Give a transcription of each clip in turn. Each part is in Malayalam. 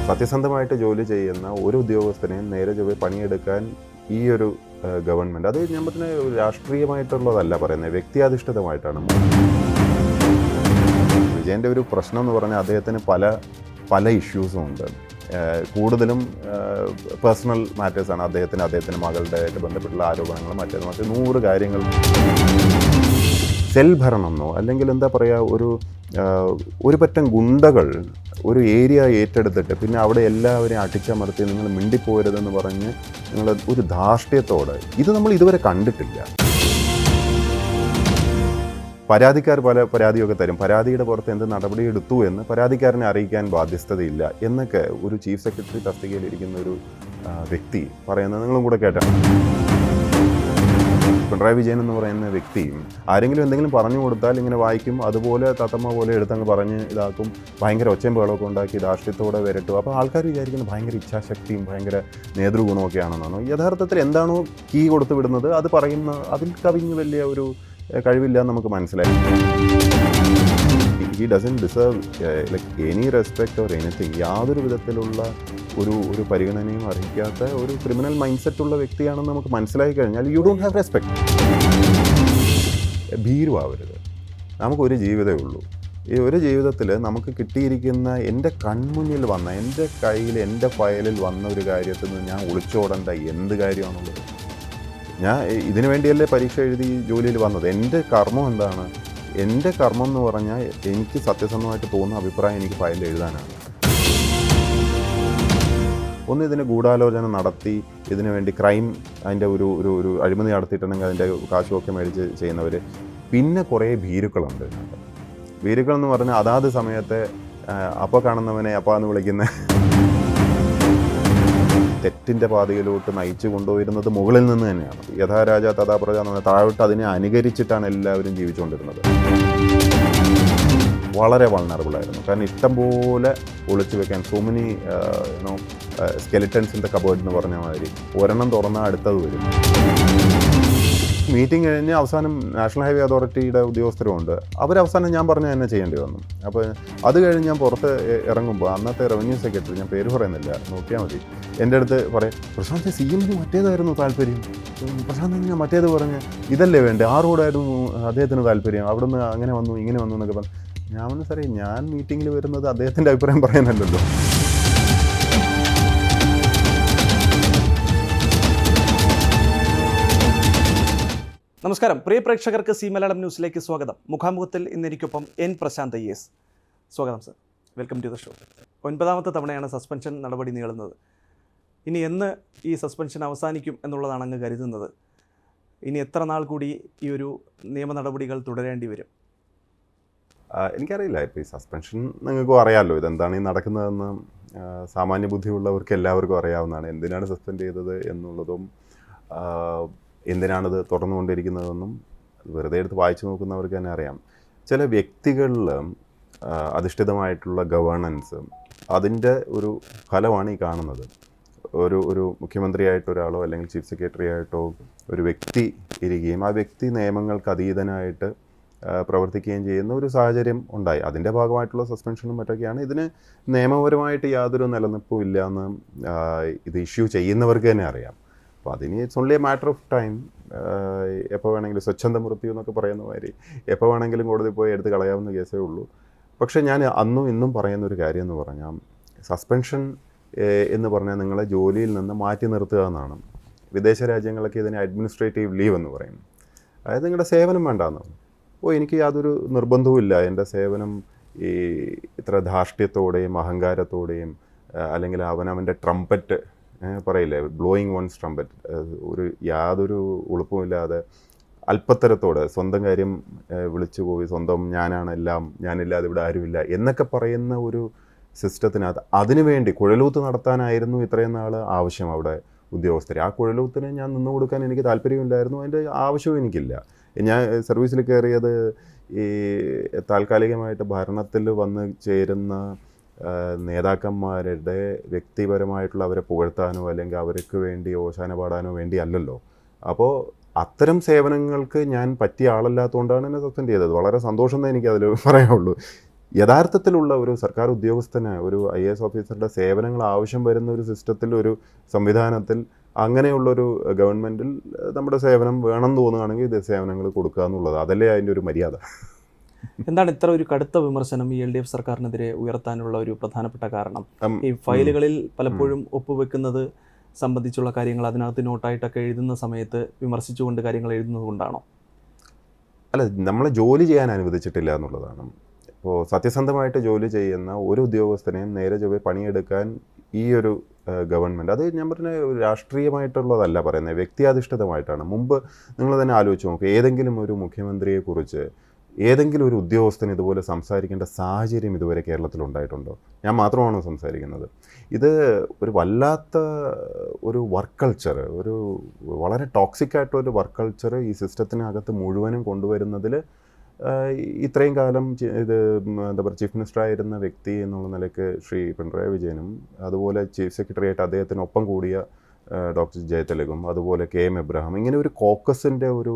സത്യസന്ധമായിട്ട് ജോലി ചെയ്യുന്ന ഒരു ഉദ്യോഗസ്ഥനെയും നേരെ ചൊവ്വേ പണിയെടുക്കാൻ ഈ ഒരു ഗവൺമെൻറ്, അത് ഞാൻ പറഞ്ഞ രാഷ്ട്രീയമായിട്ടുള്ളതല്ല പറയുന്നത്, വ്യക്തിയാധിഷ്ഠിതമായിട്ടാണ്. വിജയൻ്റെ ഒരു പ്രശ്നം എന്ന് പറഞ്ഞാൽ അദ്ദേഹത്തിന് പല ഇഷ്യൂസും ഉണ്ട്. കൂടുതലും പേഴ്സണൽ മാറ്റേഴ്സാണ് അദ്ദേഹത്തിൻ്റെ മകളുടെ ആയിട്ട് ബന്ധപ്പെട്ടുള്ള ആരോപണങ്ങൾ, മറ്റേത് 100 കാര്യങ്ങൾ. സെൽ ഭരണമെന്നോ അല്ലെങ്കിൽ എന്താ പറയുക, ഒരു പറ്റം ഗുണ്ടകൾ ഒരു ഏരിയ ഏറ്റെടുത്തിട്ട് പിന്നെ അവിടെ എല്ലാവരെയും അടിച്ചമർത്തി നിങ്ങൾ മിണ്ടിപ്പോരുതെന്ന് പറഞ്ഞ് നിങ്ങൾ ഒരു ധാർഷ്ട്യത്തോടെ, ഇത് നമ്മൾ ഇതുവരെ കണ്ടിട്ടില്ല. പരാതിക്കാർ പല പരാതിയൊക്കെ തരും, പരാതിയുടെ പുറത്ത് എന്ത് നടപടി എടുത്തു എന്ന് പരാതിക്കാരനെ അറിയിക്കാൻ ബാധ്യസ്ഥതയില്ല എന്നൊക്കെ ഒരു ചീഫ് സെക്രട്ടറി തസ്തികയിലിരിക്കുന്ന ഒരു വ്യക്തി പറയുന്നത് നിങ്ങളും കൂടെ കേട്ടാണ്. പിണറായി വിജയൻ എന്ന് പറയുന്ന വ്യക്തി ആരെങ്കിലും എന്തെങ്കിലും പറഞ്ഞു കൊടുത്താൽ ഇങ്ങനെ വായിക്കും, അതുപോലെ തത്തമ്മ പോലെ എടുത്തങ്ങ് പറഞ്ഞ് ഇതാക്കും, ഭയങ്കര ഒച്ചയും ബഹളമൊക്കെ ഉണ്ടാക്കി ധാർഷ്ട്യത്തോടെ വരട്ടും. അപ്പോൾ ആൾക്കാർ വിചാരിക്കുന്നത് ഭയങ്കര ഇച്ഛാശക്തിയും ഭയങ്കര നേതൃഗുണമൊക്കെ ആണെന്നാണ്. യഥാർത്ഥത്തിൽ എന്താണോ കീ കൊടുത്തു വിടുന്നത് അത് പറയുന്ന, അതിൽ കവിഞ്ഞ് വലിയ ഒരു കഴിവില്ല എന്ന് നമുക്ക് മനസ്സിലായി. He doesn't deserve like any respect or anything. യാതൊരു വിധത്തിലുള്ള ഒരു പരിഗണനയും അർഹിക്കാത്ത ഒരു ക്രിമിനൽ മൈൻഡ് സെറ്റുള്ള വ്യക്തിയാണെന്ന് നമുക്ക് മനസ്സിലാക്കി കഴിഞ്ഞാൽ യു ഡോണ്ട് ഹാവ് റെസ്പെക്ട്. ഭീരുവാവരുത്. നമുക്കൊരു ജീവിതമേ ഉള്ളൂ. ഈ ഒരു ജീവിതത്തിൽ നമുക്ക് കിട്ടിയിരിക്കുന്ന, എൻ്റെ കൺമുന്നിൽ വന്ന, എൻ്റെ കയ്യിൽ, എൻ്റെ ഫയലിൽ വന്ന ഒരു കാര്യത്തിൽ നിന്ന് ഞാൻ ഒളിച്ചോടേണ്ട എന്ത് കാര്യമാണുള്ളത്? ഞാൻ ഇതിനു വേണ്ടിയല്ലേ പരീക്ഷ എഴുതി ജോലിയിൽ വന്നത്. എൻ്റെ കർമ്മം എന്താണ്? എൻ്റെ കർമ്മം എന്ന് പറഞ്ഞാൽ എനിക്ക് സത്യസന്ധമായിട്ട് തോന്നുന്ന അഭിപ്രായം എനിക്ക് ഫയലിൽ എഴുതാനാണ്. ഇതിന് ഗൂഢാലോചന നടത്തി ഇതിനു വേണ്ടി ക്രൈം, അതിൻ്റെ ഒരു അഴിമതി നടത്തിയിട്ടുണ്ടെങ്കിൽ അതിൻ്റെ കാശുമൊക്കെ മേടിച്ച് ചെയ്യുന്നവർ. പിന്നെ കുറേ ഭീരുക്കളുണ്ട്. ഭീരുക്കൾ എന്ന് പറഞ്ഞാൽ അതാത് സമയത്തെ അപ്പോൾ കാണുന്നവനെ അപ്പാന്ന് വിളിക്കുന്ന, തെറ്റിൻ്റെ പാതയിലോട്ട് നയിച്ചു കൊണ്ടുപോയിരുന്നത് മുകളിൽ നിന്ന് തന്നെയാണ്. യഥാ രാജ തഥാ പ്രജ എന്ന് പറഞ്ഞാൽ താഴോട്ട് അതിനെ അനുകരിച്ചിട്ടാണ് എല്ലാവരും ജീവിച്ചുകൊണ്ടിരുന്നത്. വളരെ വൾണറബിളായിരുന്നു. കാരണം ഇഷ്ടംപോലെ ഒളിച്ചു വെക്കാൻ, സോ മെനി സ്കെലിറ്റൻസിൻ്റെ കബേർഡ് എന്ന് പറഞ്ഞ മാതിരി ഒരെണ്ണം തുറന്നാൽ അടുത്തത് വരും. മീറ്റിംഗ് കഴിഞ്ഞ് അവസാനം നാഷണൽ ഹൈവേ അതോറിറ്റിയുടെ ഉദ്യോഗസ്ഥരുമുണ്ട്. അവരവസാനം ഞാൻ പറഞ്ഞ തന്നെ ചെയ്യേണ്ടി വന്നു. അപ്പോൾ അത് കഴിഞ്ഞ് ഞാൻ പുറത്ത് ഇറങ്ങുമ്പോൾ അന്നത്തെ റവന്യൂ സെക്രട്ടറി, ഞാൻ പേര് പറയുന്നില്ല, നോക്കിയാൽ മതി, എൻ്റെ അടുത്ത് പറയും, പ്രശാന്ത് CM-ന് മറ്റേതായിരുന്നു താല്പര്യം, പ്രശാന്ത് ഞാൻ മറ്റേത് പറഞ്ഞ് ഇതല്ലേ വേണ്ടേ, ആ റോഡായിരുന്നു അദ്ദേഹത്തിന് താല്പര്യം, അവിടുന്ന് അങ്ങനെ വന്നു ഇങ്ങനെ വന്നു എന്നൊക്കെ പറഞ്ഞു. ഞാൻ പറഞ്ഞു, സാറേ ഞാൻ മീറ്റിങ്ങിൽ വരുന്നത് അദ്ദേഹത്തിൻ്റെ അഭിപ്രായം പറയാനല്ലല്ലോ. നമസ്കാരം പ്രിയ പ്രേക്ഷകർക്ക് സി മലയാളം ന്യൂസിലേക്ക് സ്വാഗതം. മുഖാമുഖത്തിൽ ഇന്നെനിക്കൊപ്പം N പ്രശാന്ത് IAS. സ്വാഗതം sir, welcome to the show. 9ാമത്തെ തവണയാണ് സസ്പെൻഷൻ നടപടി നീളുന്നത്. ഇനി എന്ന് ഈ സസ്പെൻഷൻ അവസാനിക്കും എന്നുള്ളതാണ് അങ്ങ് കരുതുന്നത്? ഇനി എത്ര നാൾ കൂടി ഈ ഒരു നിയമ നടപടികൾ തുടരേണ്ടി വരും? എനിക്കറിയില്ല. ഇപ്പോൾ ഈ സസ്പെൻഷൻ നിങ്ങൾക്കും അറിയാമല്ലോ ഇതെന്താണ് ഈ നടക്കുന്നതെന്ന്. സാമാന്യ ബുദ്ധിയുള്ളവർക്ക് എല്ലാവർക്കും അറിയാവുന്നതാണ് എന്തിനാണ് സസ്പെൻഡ് ചെയ്തത് എന്നുള്ളതും എന്തിനാണിത് തുടർന്നുകൊണ്ടിരിക്കുന്നതെന്നും വെറുതെ എടുത്ത് വായിച്ചു നോക്കുന്നവർക്ക് തന്നെ അറിയാം. ചില വ്യക്തികളിൽ അധിഷ്ഠിതമായിട്ടുള്ള ഗവേണൻസ്, അതിൻ്റെ ഒരു ഫലമാണ് ഈ കാണുന്നത്. ഒരു മുഖ്യമന്ത്രിയായിട്ടൊരാളോ അല്ലെങ്കിൽ ചീഫ് സെക്രട്ടറി ആയിട്ടോ ഒരു വ്യക്തി ഇരിക്കുകയും ആ വ്യക്തി നിയമങ്ങൾക്ക് അതീതനായിട്ട് പ്രവർത്തിക്കുകയും ചെയ്യുന്ന ഒരു സാഹചര്യം ഉണ്ടായി. അതിൻ്റെ ഭാഗമായിട്ടുള്ള സസ്പെൻഷനും മറ്റൊക്കെയാണ്. ഇതിന് നിയമപരമായിട്ട് യാതൊരു നിലനിൽപ്പും ഇല്ല എന്ന് ഇത് ഇഷ്യൂ ചെയ്യുന്നവർക്ക് തന്നെ അറിയാം. അപ്പോൾ അതിന് it's only A matter of time. എപ്പോൾ വേണമെങ്കിലും സ്വച്ഛന്ത മൃത്യു എന്നൊക്കെ പറയുന്ന മാതിരി എപ്പോൾ വേണമെങ്കിലും കോടതി പോയി എടുത്ത് കളയാവുന്ന കേസേ ഉള്ളൂ. പക്ഷേ ഞാൻ അന്നും ഇന്നും പറയുന്നൊരു കാര്യം എന്ന് പറഞ്ഞാൽ, സസ്പെൻഷൻ എന്ന് പറഞ്ഞാൽ നിങ്ങളെ ജോലിയിൽ നിന്ന് മാറ്റി നിർത്തുക എന്നാണ്. വിദേശ രാജ്യങ്ങളൊക്കെ ഇതിനെ അഡ്മിനിസ്ട്രേറ്റീവ് ലീവ് എന്ന് പറയും. അതായത് നിങ്ങളുടെ സേവനം വേണ്ടാന്നാണ്. എനിക്ക് യാതൊരു നിർബന്ധവും ഇല്ല എൻ്റെ സേവനം ഈ ഇത്ര ധാർഷ്ട്യത്തോടെയും അഹങ്കാരത്തോടെയും അല്ലെങ്കിൽ അവനവൻ്റെ ട്രംപറ്റ് പറയില്ലേ, ബ്ലോയിങ് വൺസ് ട്രംപറ്റ്, യാതൊരു ഉളുപ്പുമില്ലാതെ അല്പത്തരത്തോടെ സ്വന്തം കാര്യം വിളിച്ചു പോയി, സ്വന്തം ഞാനാണ് എല്ലാം, ഞാനില്ലാതെ ഇവിടെ ആരുമില്ല എന്നൊക്കെ പറയുന്ന ഒരു സിസ്റ്റത്തിനകത്ത് അതിനുവേണ്ടി കുഴലൂത്ത് നടത്താനായിരുന്നു ഇത്രയും നാൾ ആവശ്യം അവിടെ ഉദ്യോഗസ്ഥരെ. ആ കുഴലൂത്തിന് ഞാൻ നിന്നു കൊടുക്കാൻ എനിക്ക് താല്പര്യമില്ലായിരുന്നു, അതിൻ്റെ ആവശ്യവും എനിക്കില്ല. ഞാൻ സർവീസിൽ കയറിയത് ഈ താൽക്കാലികമായിട്ട് ഭരണത്തിൽ വന്ന് ചേരുന്ന നേതാക്കന്മാരുടെ വ്യക്തിപരമായിട്ടുള്ള അവരെ പുകഴ്ത്താനോ അല്ലെങ്കിൽ അവർക്ക് വേണ്ടി ഓശാന പാടാനോ വേണ്ടി അല്ലല്ലോ. അപ്പോൾ അത്തരം സേവനങ്ങൾക്ക് ഞാൻ പറ്റിയ ആളല്ലാത്തതുകൊണ്ടാണ് എന്നെ സസ്പെൻഡ് ചെയ്തത്. വളരെ സന്തോഷം എന്നേ എനിക്കതിൽ പറയാനുള്ളൂ. യഥാർത്ഥത്തിലുള്ള ഒരു സർക്കാർ ഉദ്യോഗസ്ഥന് ഒരു IAS ഓഫീസറുടെ സേവനങ്ങൾ ആവശ്യം വരുന്ന ഒരു സിസ്റ്റത്തിൽ, ഒരു സംവിധാനത്തിൽ, അങ്ങനെയുള്ളൊരു ഗവൺമെൻറ്റിൽ നമ്മുടെ സേവനം വേണം തോന്നുകയാണെങ്കിൽ ഇത് സേവനങ്ങൾ കൊടുക്കുക എന്നുള്ളത്, അതല്ലേ അതിൻ്റെ ഒരു മര്യാദ. എന്താണ് ഇത്ര ഒരു കടുത്ത വിമർശനം ഈ LDF സർക്കാരിനെതിരെ ഉയർത്താനുള്ള ഒരു പ്രധാനപ്പെട്ട കാരണം? ഈ ഫയലുകളിൽ പലപ്പോഴും ഒപ്പുവെക്കുന്നത് സംബന്ധിച്ചുള്ള കാര്യങ്ങൾ അതിനകത്ത് നോട്ടായിട്ടൊക്കെ എഴുതുന്ന സമയത്ത് വിമർശിച്ചുകൊണ്ട് കാര്യങ്ങൾ എഴുതുന്നത് കൊണ്ടാണോ? അല്ല, നമ്മളെ ജോലി ചെയ്യാൻ അനുവദിച്ചിട്ടില്ല എന്നുള്ളതാണ്. ഇപ്പോൾ സത്യസന്ധമായിട്ട് ജോലി ചെയ്യുന്ന ഒരു ഉദ്യോഗസ്ഥനെയും നേരെ ചൊവ്വേ പണിയെടുക്കാൻ ഈ ഒരു ഗവൺമെൻറ്, അത് ഞാൻ പറഞ്ഞ രാഷ്ട്രീയമായിട്ടുള്ളതല്ല പറയുന്നത്, വ്യക്തിയാധിഷ്ഠിതമായിട്ടാണ്. മുമ്പ് നിങ്ങൾ തന്നെ ആലോചിച്ച് നോക്കുക, ഏതെങ്കിലും ഒരു മുഖ്യമന്ത്രിയെക്കുറിച്ച് ഏതെങ്കിലും ഒരു ഉദ്യോഗസ്ഥന് ഇതുപോലെ സംസാരിക്കേണ്ട സാഹചര്യം ഇതുവരെ കേരളത്തിൽ ഉണ്ടായിട്ടുണ്ടോ? ഞാൻ മാത്രമാണോ സംസാരിക്കുന്നത്? ഇത് ഒരു വല്ലാത്ത ഒരു വർക്ക് കൾച്ചർ, ഒരു വളരെ ടോക്സിക് ആയിട്ടൊരു വർക്ക് കൾച്ചർ ഈ സിസ്റ്റത്തിനകത്ത് മുഴുവനും കൊണ്ടുവരുന്നതിൽ ഇത്രയും കാലം ഇത് എന്താ പറയുക, ചീഫ് മിനിസ്റ്റർ ആയിരുന്ന വ്യക്തി എന്നുള്ള നിലയ്ക്ക് ശ്രീ പിണറായി വിജയനും, അതുപോലെ ചീഫ് സെക്രട്ടറി ആയിട്ട് അദ്ദേഹത്തിനൊപ്പം കൂടിയ ഡോക്ടർ ജയതിലകും, അതുപോലെ KM എബ്രഹാം, ഇങ്ങനെ ഒരു കോക്കസിൻ്റെ ഒരു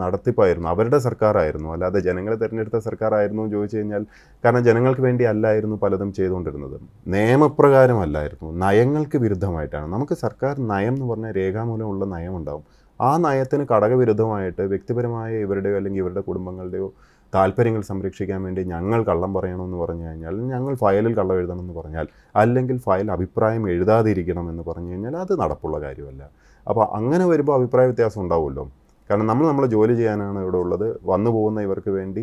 നടത്തിപ്പായിരുന്നു, അവരുടെ സർക്കാരായിരുന്നു. അല്ലാതെ ജനങ്ങളെ തിരഞ്ഞെടുത്ത സർക്കാരായിരുന്നു എന്ന് ചോദിച്ചു കഴിഞ്ഞാൽ, കാരണം ജനങ്ങൾക്ക് വേണ്ടി അല്ലായിരുന്നു പലതും ചെയ്തുകൊണ്ടിരുന്നത്, നിയമപ്രകാരമല്ലായിരുന്നു, നയങ്ങൾക്ക് വിരുദ്ധമായിട്ടാണ്. നമുക്ക് സർക്കാർ നയം എന്ന് പറഞ്ഞാൽ രേഖാമൂലമുള്ള നയമുണ്ടാവും. ആ നയത്തിന് ഘടകവിരുദ്ധമായിട്ട് വ്യക്തിപരമായ ഇവരുടെയോ അല്ലെങ്കിൽ ഇവരുടെ കുടുംബങ്ങളുടെയോ താല്പര്യങ്ങൾ സംരക്ഷിക്കാൻ വേണ്ടി ഞങ്ങൾ കള്ളം പറയണമെന്ന് പറഞ്ഞു കഴിഞ്ഞാൽ, ഞങ്ങൾ ഫയലിൽ കള്ളം എഴുതണമെന്ന് പറഞ്ഞാൽ, അല്ലെങ്കിൽ ഫയൽ അഭിപ്രായം എഴുതാതിരിക്കണം എന്ന് പറഞ്ഞു കഴിഞ്ഞാൽ അത് നടപ്പുള്ള കാര്യമല്ല. അപ്പോൾ അങ്ങനെ വരുമ്പോൾ അഭിപ്രായ വ്യത്യാസം ഉണ്ടാവുമല്ലോ. കാരണം നമ്മളെ ജോലി ചെയ്യാനാണ് ഇവിടെ ഉള്ളത്. വന്നു പോകുന്ന ഇവർക്ക് വേണ്ടി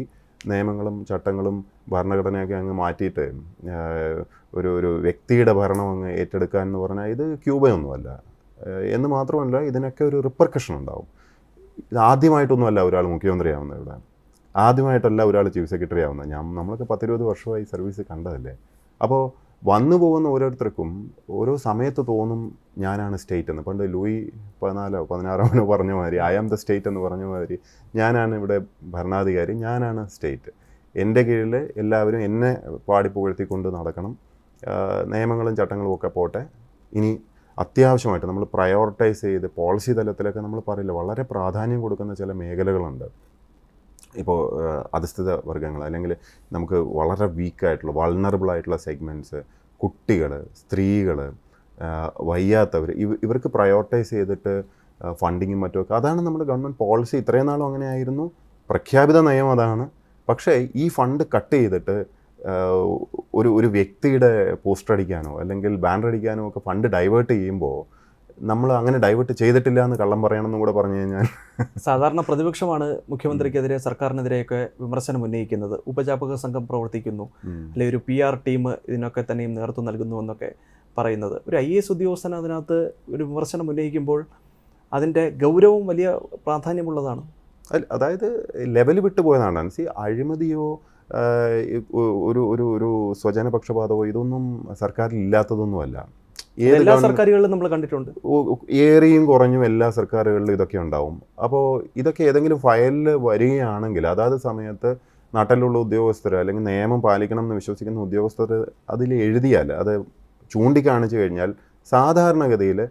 നിയമങ്ങളും ചട്ടങ്ങളും ഭരണഘടനയൊക്കെ അങ്ങ് മാറ്റിയിട്ട് ഒരു വ്യക്തിയുടെ ഭരണം അങ്ങ് ഏറ്റെടുക്കാൻ എന്ന് പറഞ്ഞാൽ ഇത് ക്യൂബയൊന്നുമല്ല. എന്ന് മാത്രമല്ല, ഇതിനൊക്കെ ഒരു റിപ്പർക്കഷൻ ഉണ്ടാവും. ഇത് ആദ്യമായിട്ടൊന്നുമല്ല ഒരാൾ മുഖ്യമന്ത്രിയാവുന്നത് ഇവിടെ, ആദ്യമായിട്ടല്ല ഒരാൾ ചീഫ് സെക്രട്ടറി ആവുന്നത്. നമ്മളൊക്കെ 10-20 വർഷമായി സർവീസ് കണ്ടതല്ലേ. അപ്പോൾ വന്നു പോകുന്ന ഓരോരുത്തർക്കും ഓരോ സമയത്ത് തോന്നും ഞാനാണ് സ്റ്റേറ്റ് എന്ന്. പണ്ട് ലൂയി 14 പറഞ്ഞ മാതിരി, ഐ ആം ദ സ്റ്റേറ്റ് എന്ന് പറഞ്ഞ മാതിരി, ഞാനാണ് ഇവിടെ ഭരണാധികാരി, ഞാനാണ് സ്റ്റേറ്റ്, എൻ്റെ കീഴിൽ എല്ലാവരും എന്നെ പാടിപ്പുകഴ്ത്തിക്കൊണ്ട് നടക്കണം, നിയമങ്ങളും ചട്ടങ്ങളും ഒക്കെ പോട്ടെ. ഇനി അത്യാവശ്യമായിട്ട് നമ്മൾ പ്രയോറിറ്റൈസ് ചെയ്ത് പോളിസി തലത്തിലൊക്കെ നമ്മൾ പറയില്ല, വളരെ പ്രാധാന്യം കൊടുക്കുന്ന ചില മേഖലകളുണ്ട്. ഇപ്പോൾ അധസ്ഥിത വർഗ്ഗങ്ങൾ, അല്ലെങ്കിൽ നമുക്ക് വളരെ വീക്കായിട്ടുള്ള വൾണറബിളായിട്ടുള്ള സെഗ്മെൻറ്റ്സ്, കുട്ടികൾ, സ്ത്രീകൾ, വയ്യാത്തവർ, ഇവർക്ക് പ്രയോറിറ്റൈസ് ചെയ്തിട്ട് ഫണ്ടിങ്ങും മറ്റുമൊക്കെ, അതാണ് നമ്മുടെ ഗവൺമെൻറ് പോളിസി. ഇത്രയും നാളും അങ്ങനെ ആയിരുന്നു, പ്രഖ്യാപിത നയം അതാണ്. പക്ഷേ ഈ ഫണ്ട് കട്ട് ചെയ്തിട്ട് ഒരു വ്യക്തിയുടെ പോസ്റ്റർ അടിക്കാനോ അല്ലെങ്കിൽ ബാനർ അടിക്കാനോ ഒക്കെ ഫണ്ട് ഡൈവേർട്ട് ചെയ്യുമ്പോൾ നമ്മൾ അങ്ങനെ ഡൈവേർട്ട് ചെയ്തിട്ടില്ല എന്ന് കള്ളം പറയണമെന്നും കൂടെ പറഞ്ഞു കഴിഞ്ഞാൽ, സാധാരണ പ്രതിപക്ഷമാണ് മുഖ്യമന്ത്രിക്കെതിരെ സർക്കാരിനെതിരെയൊക്കെ വിമർശനം ഉന്നയിക്കുന്നത്. ഉപജാപക സംഘം പ്രവർത്തിക്കുന്നു, അല്ലെങ്കിൽ ഒരു PR ടീം ഇതിനൊക്കെ തന്നെയും നേതൃത്വം നൽകുന്നു എന്നൊക്കെ പറയുന്നത്. ഒരു IAS ഉദ്യോഗസ്ഥൻ അതിനകത്ത് ഒരു വിമർശനം ഉന്നയിക്കുമ്പോൾ അതിൻ്റെ ഗൗരവം വലിയ പ്രാധാന്യമുള്ളതാണ്. അതായത് ലെവൽ വിട്ടു പോയതാണ്. അഴിമതിയോ ഒരു സ്വജനപക്ഷപാതമോ ഇതൊന്നും സർക്കാരിൽ ഇല്ലാത്തതൊന്നുമല്ല. എല്ലാ സർക്കാരുകളിലും നമ്മൾ കണ്ടിട്ടുണ്ട്. ഏറിയും കുറഞ്ഞും എല്ലാ സർക്കാരുകളിലും ഇതൊക്കെ ഉണ്ടാവും. അപ്പോൾ ഇതൊക്കെ ഏതെങ്കിലും ഫയലിൽ വരികയാണെങ്കിൽ അതാത് സമയത്ത് നാട്ടിലുള്ള ഉദ്യോഗസ്ഥർ അല്ലെങ്കിൽ നിയമം പാലിക്കണം എന്ന് വിശ്വസിക്കുന്ന ഉദ്യോഗസ്ഥർ അതിൽ എഴുതിയാൽ, അത് ചൂണ്ടിക്കാണിച്ചു കഴിഞ്ഞാൽ, സാധാരണഗതിയിൽ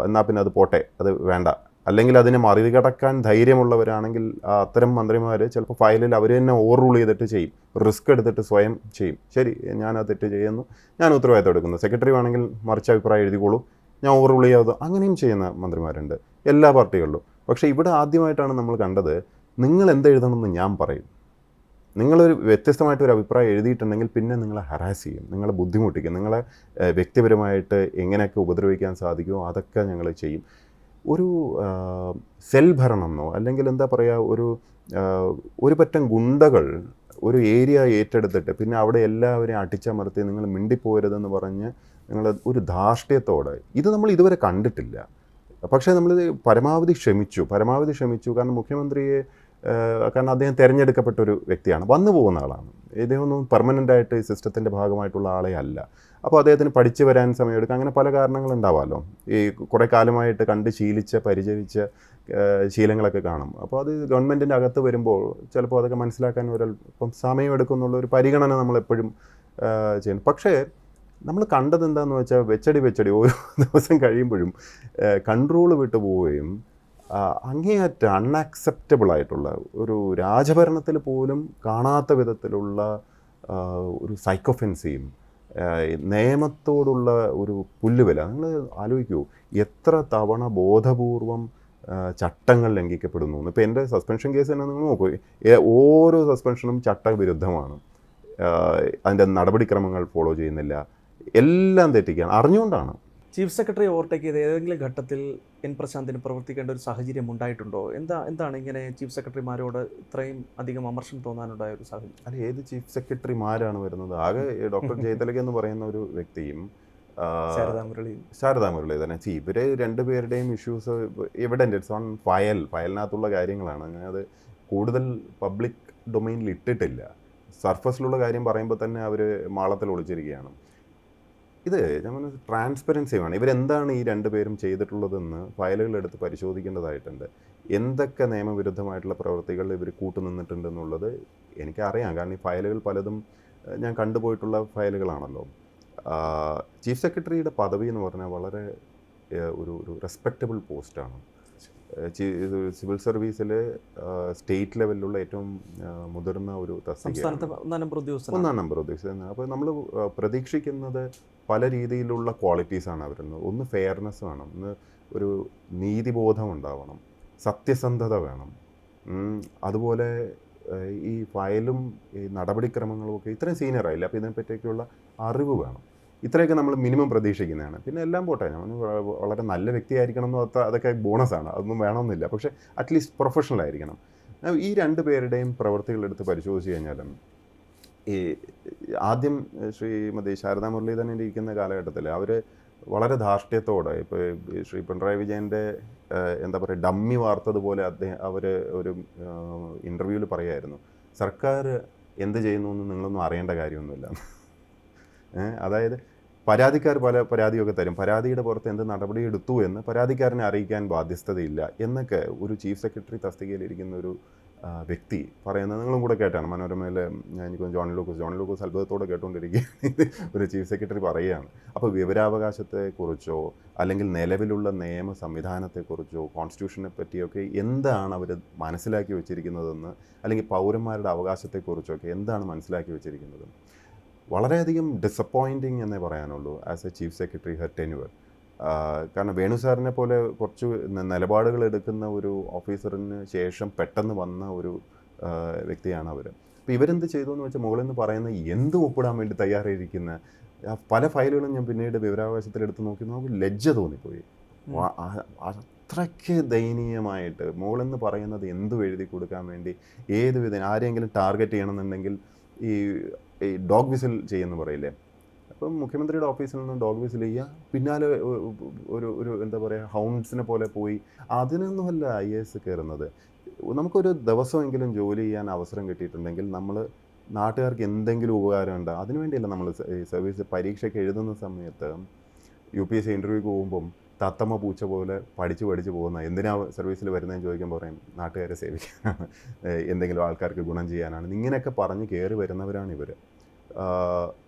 എന്നാൽ പിന്നെ അത് പോട്ടെ, അത് വേണ്ട, അല്ലെങ്കിൽ അതിനെ മറികടക്കാൻ ധൈര്യമുള്ളവരാണെങ്കിൽ അത്തരം മന്ത്രിമാർ ചിലപ്പോൾ ഫയലിൽ അവർ തന്നെ ഓവർ റൂൾ ചെയ്തിട്ട് ചെയ്യും, റിസ്ക് എടുത്തിട്ട് സ്വയം ചെയ്യും. ശരി, ഞാൻ ആ തെറ്റ് ചെയ്യുന്നു, ഞാൻ ഉത്തരവാദിത്തം എടുക്കുന്നു, സെക്രട്ടറി വേണമെങ്കിൽ മറിച്ച് അഭിപ്രായം എഴുതിക്കോളൂ, ഞാൻ ഓവർ റൂൾ ചെയ്യാതെ, അങ്ങനെയും ചെയ്യുന്ന മന്ത്രിമാരുണ്ട് എല്ലാ പാർട്ടികളിലും. പക്ഷേ ഇവിടെ ആദ്യമായിട്ടാണ് നമ്മൾ കണ്ടത്, നിങ്ങൾ എന്തെഴുതണമെന്ന് ഞാൻ പറയും, നിങ്ങളൊരു വ്യത്യസ്തമായിട്ടൊരു അഭിപ്രായം എഴുതിയിട്ടുണ്ടെങ്കിൽ പിന്നെ നിങ്ങളെ ഹറാസ് ചെയ്യും, നിങ്ങളെ ബുദ്ധിമുട്ടിക്കും, നിങ്ങളെ വ്യക്തിപരമായിട്ട് എങ്ങനെയൊക്കെ ഉപദ്രവിക്കാൻ സാധിക്കുമോ അതൊക്കെ ഞങ്ങൾ ചെയ്യും. ഒരു സെൽ ഭരണമെന്നോ അല്ലെങ്കിൽ എന്താ പറയുക, ഒരു പറ്റം ഗുണ്ടകൾ ഒരു ഏരിയ ഏറ്റെടുത്തിട്ട് പിന്നെ അവിടെ എല്ലാവരെയും അടിച്ചമർത്തി നിങ്ങൾ മിണ്ടിപ്പോരുതെന്ന് പറഞ്ഞ് നിങ്ങൾ ഒരു ധാർഷ്ട്യത്തോടെ, ഇത് നമ്മൾ ഇതുവരെ കണ്ടിട്ടില്ല. പക്ഷേ നമ്മളിത് പരമാവധി ക്ഷമിച്ചു. കാരണം മുഖ്യമന്ത്രിയെ, കാരണം അദ്ദേഹം തിരഞ്ഞെടുക്കപ്പെട്ടൊരു വ്യക്തിയാണ്, വന്നു പോകുന്ന ആളാണ്, ഇദ്ദേഹമൊന്നും പെർമനൻ്റായിട്ട് ഈ സിസ്റ്റത്തിൻ്റെ ഭാഗമായിട്ടുള്ള ആളെ അല്ല. അപ്പോൾ അദ്ദേഹത്തിന് പഠിച്ചു വരാൻ സമയമെടുക്കുക, അങ്ങനെ പല കാരണങ്ങളുണ്ടാവാമല്ലോ. ഈ കുറേ കാലമായിട്ട് കണ്ട് പരിചരിച്ച ശീലങ്ങളൊക്കെ കാണും. അപ്പോൾ അത് ഗവൺമെൻറ്റിൻ്റെ അകത്ത് വരുമ്പോൾ ചിലപ്പോൾ അതൊക്കെ മനസ്സിലാക്കാൻ ഒരല്പം സമയമെടുക്കും എന്നുള്ളൊരു പരിഗണന നമ്മളെപ്പോഴും ചെയ്യണം. പക്ഷേ നമ്മൾ കണ്ടത് എന്താണെന്ന് വെച്ചാൽ, വെച്ചടി ഓരോ ദിവസം കഴിയുമ്പോഴും കൺട്രോൾ വിട്ടു പോവുകയും അങ്ങേയറ്റ അൺആക്സെപ്റ്റബിളായിട്ടുള്ള ഒരു രാജഭരണത്തിൽ പോലും കാണാത്ത വിധത്തിലുള്ള ഒരു സൈക്കോഫെൻസിയും നിയമത്തോടുള്ള ഒരു പുല്ലുവില. നിങ്ങൾ ആലോചിക്കൂ, എത്ര തവണ ബോധപൂർവം ചട്ടങ്ങൾ ലംഘിക്കപ്പെടുന്നു. ഇപ്പോൾ എൻ്റെ സസ്പെൻഷൻ കേസ് തന്നെ നിങ്ങൾ നോക്കൂ, ഓരോ സസ്പെൻഷനും ചട്ടവിരുദ്ധമാണ്. അതിൻ്റെ നടപടിക്രമങ്ങൾ ഫോളോ ചെയ്യുന്നില്ല, എല്ലാം തെറ്റിക്കുകയാണ്, അറിഞ്ഞുകൊണ്ടാണ്. ചീഫ് സെക്രട്ടറി ഓവർടേക്ക് ചെയ്ത ഏതെങ്കിലും ഘട്ടത്തിൽ എൻ പ്രശാന്തിന് പ്രവർത്തിക്കേണ്ട ഒരു സാഹചര്യം ഉണ്ടായിട്ടുണ്ടോ? എന്താണ് ഇങ്ങനെ ചീഫ് സെക്രട്ടറിമാരോട് ഇത്രയും അധികം അമർഷം തോന്നാനുണ്ടായ ഒരു സാഹചര്യം? അല്ല, ഏത് ചീഫ് സെക്രട്ടറിമാരാണ് വരുന്നത്? ആകെ ഡോക്ടർ ജയതിലക എന്ന് പറയുന്ന ഒരു വ്യക്തിയും ശാരദാ മുരളീധരൻ. ഇവരെ രണ്ടുപേരുടെയും ഇഷ്യൂസ് എവിഡൻ്റ്, ഇറ്റ്സ് ഓൺ ഫയലിനകത്തുള്ള കാര്യങ്ങളാണ്. അത് കൂടുതൽ പബ്ലിക് ഡൊമൈനിൽ ഇട്ടിട്ടില്ല. സർഫസിലുള്ള കാര്യം പറയുമ്പോൾ തന്നെ അവർ മാളത്തിൽ ഒളിച്ചിരിക്കുകയാണ്. ഇത് ഞാൻ ട്രാൻസ്പെറൻസി വേണം. ഇവരെന്താണ് ഈ രണ്ടുപേരും ചെയ്തിട്ടുള്ളതെന്ന് ഫയലുകളെടുത്ത് പരിശോധിക്കേണ്ടതായിട്ടുണ്ട്. എന്തൊക്കെ നിയമവിരുദ്ധമായിട്ടുള്ള പ്രവൃത്തികൾ ഇവർ കൂട്ടുനിന്നിട്ടുണ്ടെന്നുള്ളത് എനിക്കറിയാം. കാരണം ഈ ഫയലുകൾ പലതും ഞാൻ കണ്ടുപോയിട്ടുള്ള ഫയലുകളാണല്ലോ. ചീഫ് സെക്രട്ടറിയുടെ പദവി എന്ന് പറഞ്ഞാൽ വളരെ ഒരു റെസ്പെക്റ്റബിൾ പോസ്റ്റാണ്. സിവിൽ സർവീസിൽ സ്റ്റേറ്റ് ലെവലിലുള്ള ഏറ്റവും മുതിർന്ന ഒരു തസ്തികയാണ്, ഒന്നാം നമ്പർ ഉദ്യോഗസ്ഥൻ. അപ്പോൾ നമ്മൾ പ്രതീക്ഷിക്കുന്നത് പല രീതിയിലുള്ള ക്വാളിറ്റീസാണ് അവരിൽ നിന്ന്. ഒന്ന് ഫെയർനെസ് വേണം, ഒന്ന് ഒരു നീതിബോധം ഉണ്ടാവണം, സത്യസന്ധത വേണം, അതുപോലെ ഈ ഫയലും ഈ നടപടിക്രമങ്ങളും ഒക്കെ ഇത്രയും സീനിയറായില്ല, അപ്പോൾ ഇതിനെപ്പറ്റിയൊക്കെയുള്ള അറിവ് വേണം. ഇത്രയൊക്കെ നമ്മൾ മിനിമം പ്രതീക്ഷിക്കുന്നതാണ്. പിന്നെ എല്ലാം പോട്ടെ, ഞാൻ വളരെ നല്ല വ്യക്തിയായിരിക്കണം എന്ന് അതൊക്കെ ബോണസാണ്, അതൊന്നും വേണമെന്നില്ല. പക്ഷേ അറ്റ്ലീസ്റ്റ് പ്രൊഫഷണൽ ആയിരിക്കണം. ഈ രണ്ട് പേരുടെയും പ്രവൃത്തികളെടുത്ത് പരിശോധിച്ച് കഴിഞ്ഞാലും ഈ ആദ്യം ശ്രീമതി ശാരദാ മുരളീധരൻ ഇരിക്കുന്ന കാലഘട്ടത്തിൽ അവർ വളരെ ധാർഷ്ട്യത്തോടെ, ഇപ്പോൾ ശ്രീ പിണറായി വിജയൻ്റെ എന്താ പറയുക, ഡമ്മി വാർത്തതുപോലെ അവർ ഒരു ഇൻ്റർവ്യൂവിൽ പറയുമായിരുന്നു, സർക്കാർ എന്ത് ചെയ്യുന്നു എന്ന് നിങ്ങളൊന്നും അറിയേണ്ട കാര്യമൊന്നുമില്ല. അതായത് പരാതിക്കാർ പല പരാതിയൊക്കെ തരും, പരാതിയുടെ പുറത്ത് എന്ത് നടപടി എടുത്തു എന്ന് പരാതിക്കാരനെ അറിയിക്കാൻ ബാധ്യസ്ഥതയില്ല എന്നൊക്കെ ഒരു ചീഫ് സെക്രട്ടറി തസ്തികയിലിരിക്കുന്ന ഒരു വ്യക്തി പറയുന്നത് നിങ്ങളും കൂടെ കേട്ടാണ്. മനോരമയിൽ എനിക്ക് ജോൺ ലൂക്കോസ് അത്ഭുതത്തോടെ കേട്ടുകൊണ്ടിരിക്കുകയാണ് ഒരു ചീഫ് സെക്രട്ടറി പറയുകയാണ്. അപ്പോൾ വിവരാവകാശത്തെക്കുറിച്ചോ അല്ലെങ്കിൽ നിലവിലുള്ള നിയമ സംവിധാനത്തെക്കുറിച്ചോ കോൺസ്റ്റിറ്റ്യൂഷനെ പറ്റിയൊക്കെ എന്താണ് അവർ മനസ്സിലാക്കി വെച്ചിരിക്കുന്നതെന്ന്, അല്ലെങ്കിൽ പൗരന്മാരുടെ അവകാശത്തെക്കുറിച്ചൊക്കെ എന്താണ് മനസ്സിലാക്കി വെച്ചിരിക്കുന്നത്, വളരെയധികം ഡിസപ്പോയിൻറ്റിങ് എന്നേ പറയാനുള്ളൂ as a chief secretary her tenure. കാരണം വേണു സാറിനെ പോലെ കുറച്ച് നിലപാടുകൾ എടുക്കുന്ന ഒരു ഓഫീസറിന് ശേഷം പെട്ടെന്ന് വന്ന ഒരു വ്യക്തിയാണ് അവർ. അപ്പോൾ ഇവരെന്ത് ചെയ്തു എന്ന് വെച്ചാൽ, മുകളിൽ നിന്ന് പറയുന്ന എന്തും ഒപ്പിടാൻ വേണ്ടി തയ്യാറായിരിക്കുന്ന പല ഫയലുകളും ഞാൻ പിന്നീട് വിവരാവകാശത്തിലെടുത്ത് നോക്കി ലജ്ജ തോന്നിപ്പോയി. അത്രയ്ക്ക് ദയനീയമായിട്ട് മുകളിൽ നിന്ന് പറയുന്നത് എന്തും എഴുതി കൊടുക്കാൻ വേണ്ടി ഏത് വിധം ആരെങ്കിലും ടാർഗറ്റ് ചെയ്യണമെന്നുണ്ടെങ്കിൽ ഈ ഡോഗ് വിസിൽ ചെയ്യുമെന്ന് പറയില്ലേ, അപ്പം മുഖ്യമന്ത്രിയുടെ ഓഫീസിൽ നിന്ന് ഡോഗ് വിസിൽ ചെയ്യുക, പിന്നാലെ ഒരു എന്താ പറയുക, ഹൗണ്ട്സിനെ പോലെ പോയി. അതിനൊന്നുമല്ല IAS കയറുന്നത്. നമുക്കൊരു ദിവസമെങ്കിലും ജോലി ചെയ്യാൻ അവസരം കിട്ടിയിട്ടുണ്ടെങ്കിൽ നമ്മൾ നാട്ടുകാർക്ക് എന്തെങ്കിലും ഉപകാരം ഉണ്ട്, അതിനുവേണ്ടിയല്ല നമ്മൾ സർവീസ് പരീക്ഷയ്ക്ക് എഴുതുന്ന സമയത്ത് UPSC ഇൻ്റർവ്യൂക്ക് പോകുമ്പം തത്തമ്മ പൂച്ച പോലെ പഠിച്ച് പോകുന്ന, എന്തിനാ സർവീസിൽ വരുന്നതെന്ന് ചോദിക്കുമ്പോൾ പറയും നാട്ടുകാരെ സേവിക്കാനാണ്, എന്തെങ്കിലും ആൾക്കാർക്ക് ഗുണം ചെയ്യാനാണ്. ഇങ്ങനെയൊക്കെ പറഞ്ഞ് കയറി വരുന്നവരാണ് ഇവർ.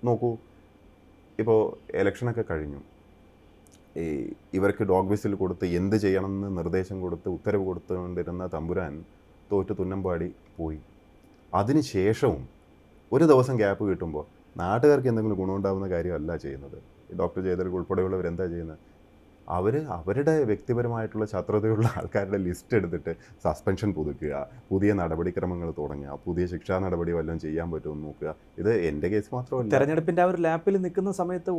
നോക്കൂ, ഇപ്പോൾ ഇലക്ഷനൊക്കെ കഴിഞ്ഞു, ഇവർക്ക് ഡോഗ് വിസിൽ കൊടുത്ത് എന്ത് ചെയ്യണമെന്ന് നിർദ്ദേശം കൊടുത്ത് ഉത്തരവ് കൊടുത്തുകൊണ്ടിരുന്ന തമ്പുരാൻ തോറ്റ് തുന്നമ്പാടി പോയി. അതിന് ശേഷവും ഒരു ദിവസം ഗ്യാപ്പ് കിട്ടുമ്പോൾ നാട്ടുകാർക്ക് എന്തെങ്കിലും ഗുണമുണ്ടാകുന്ന കാര്യമല്ല ചെയ്യുന്നത്. ഡോക്ടർ ജയതിലക ഉൾപ്പെടെയുള്ളവരെന്താ ചെയ്യുന്നത്? അവരുടെ വ്യക്തിപരമായിട്ടുള്ള ശത്രുതയുള്ള ആൾക്കാരുടെ ലിസ്റ്റ് എടുത്തിട്ട് സസ്പെൻഷൻ പുതുക്കുക, പുതിയ നടപടിക്രമങ്ങൾ തുടങ്ങുക, പുതിയ ശിക്ഷാ നടപടി വല്ലതും ചെയ്യാൻ പറ്റുമെന്ന് നോക്കുക. ഇത് എൻ്റെ കേസ് മാത്രമല്ല, തെരഞ്ഞെടുപ്പിൻ്റെ ആ ഒരു ലാപ്പിൽ നിൽക്കുന്ന സമയത്ത്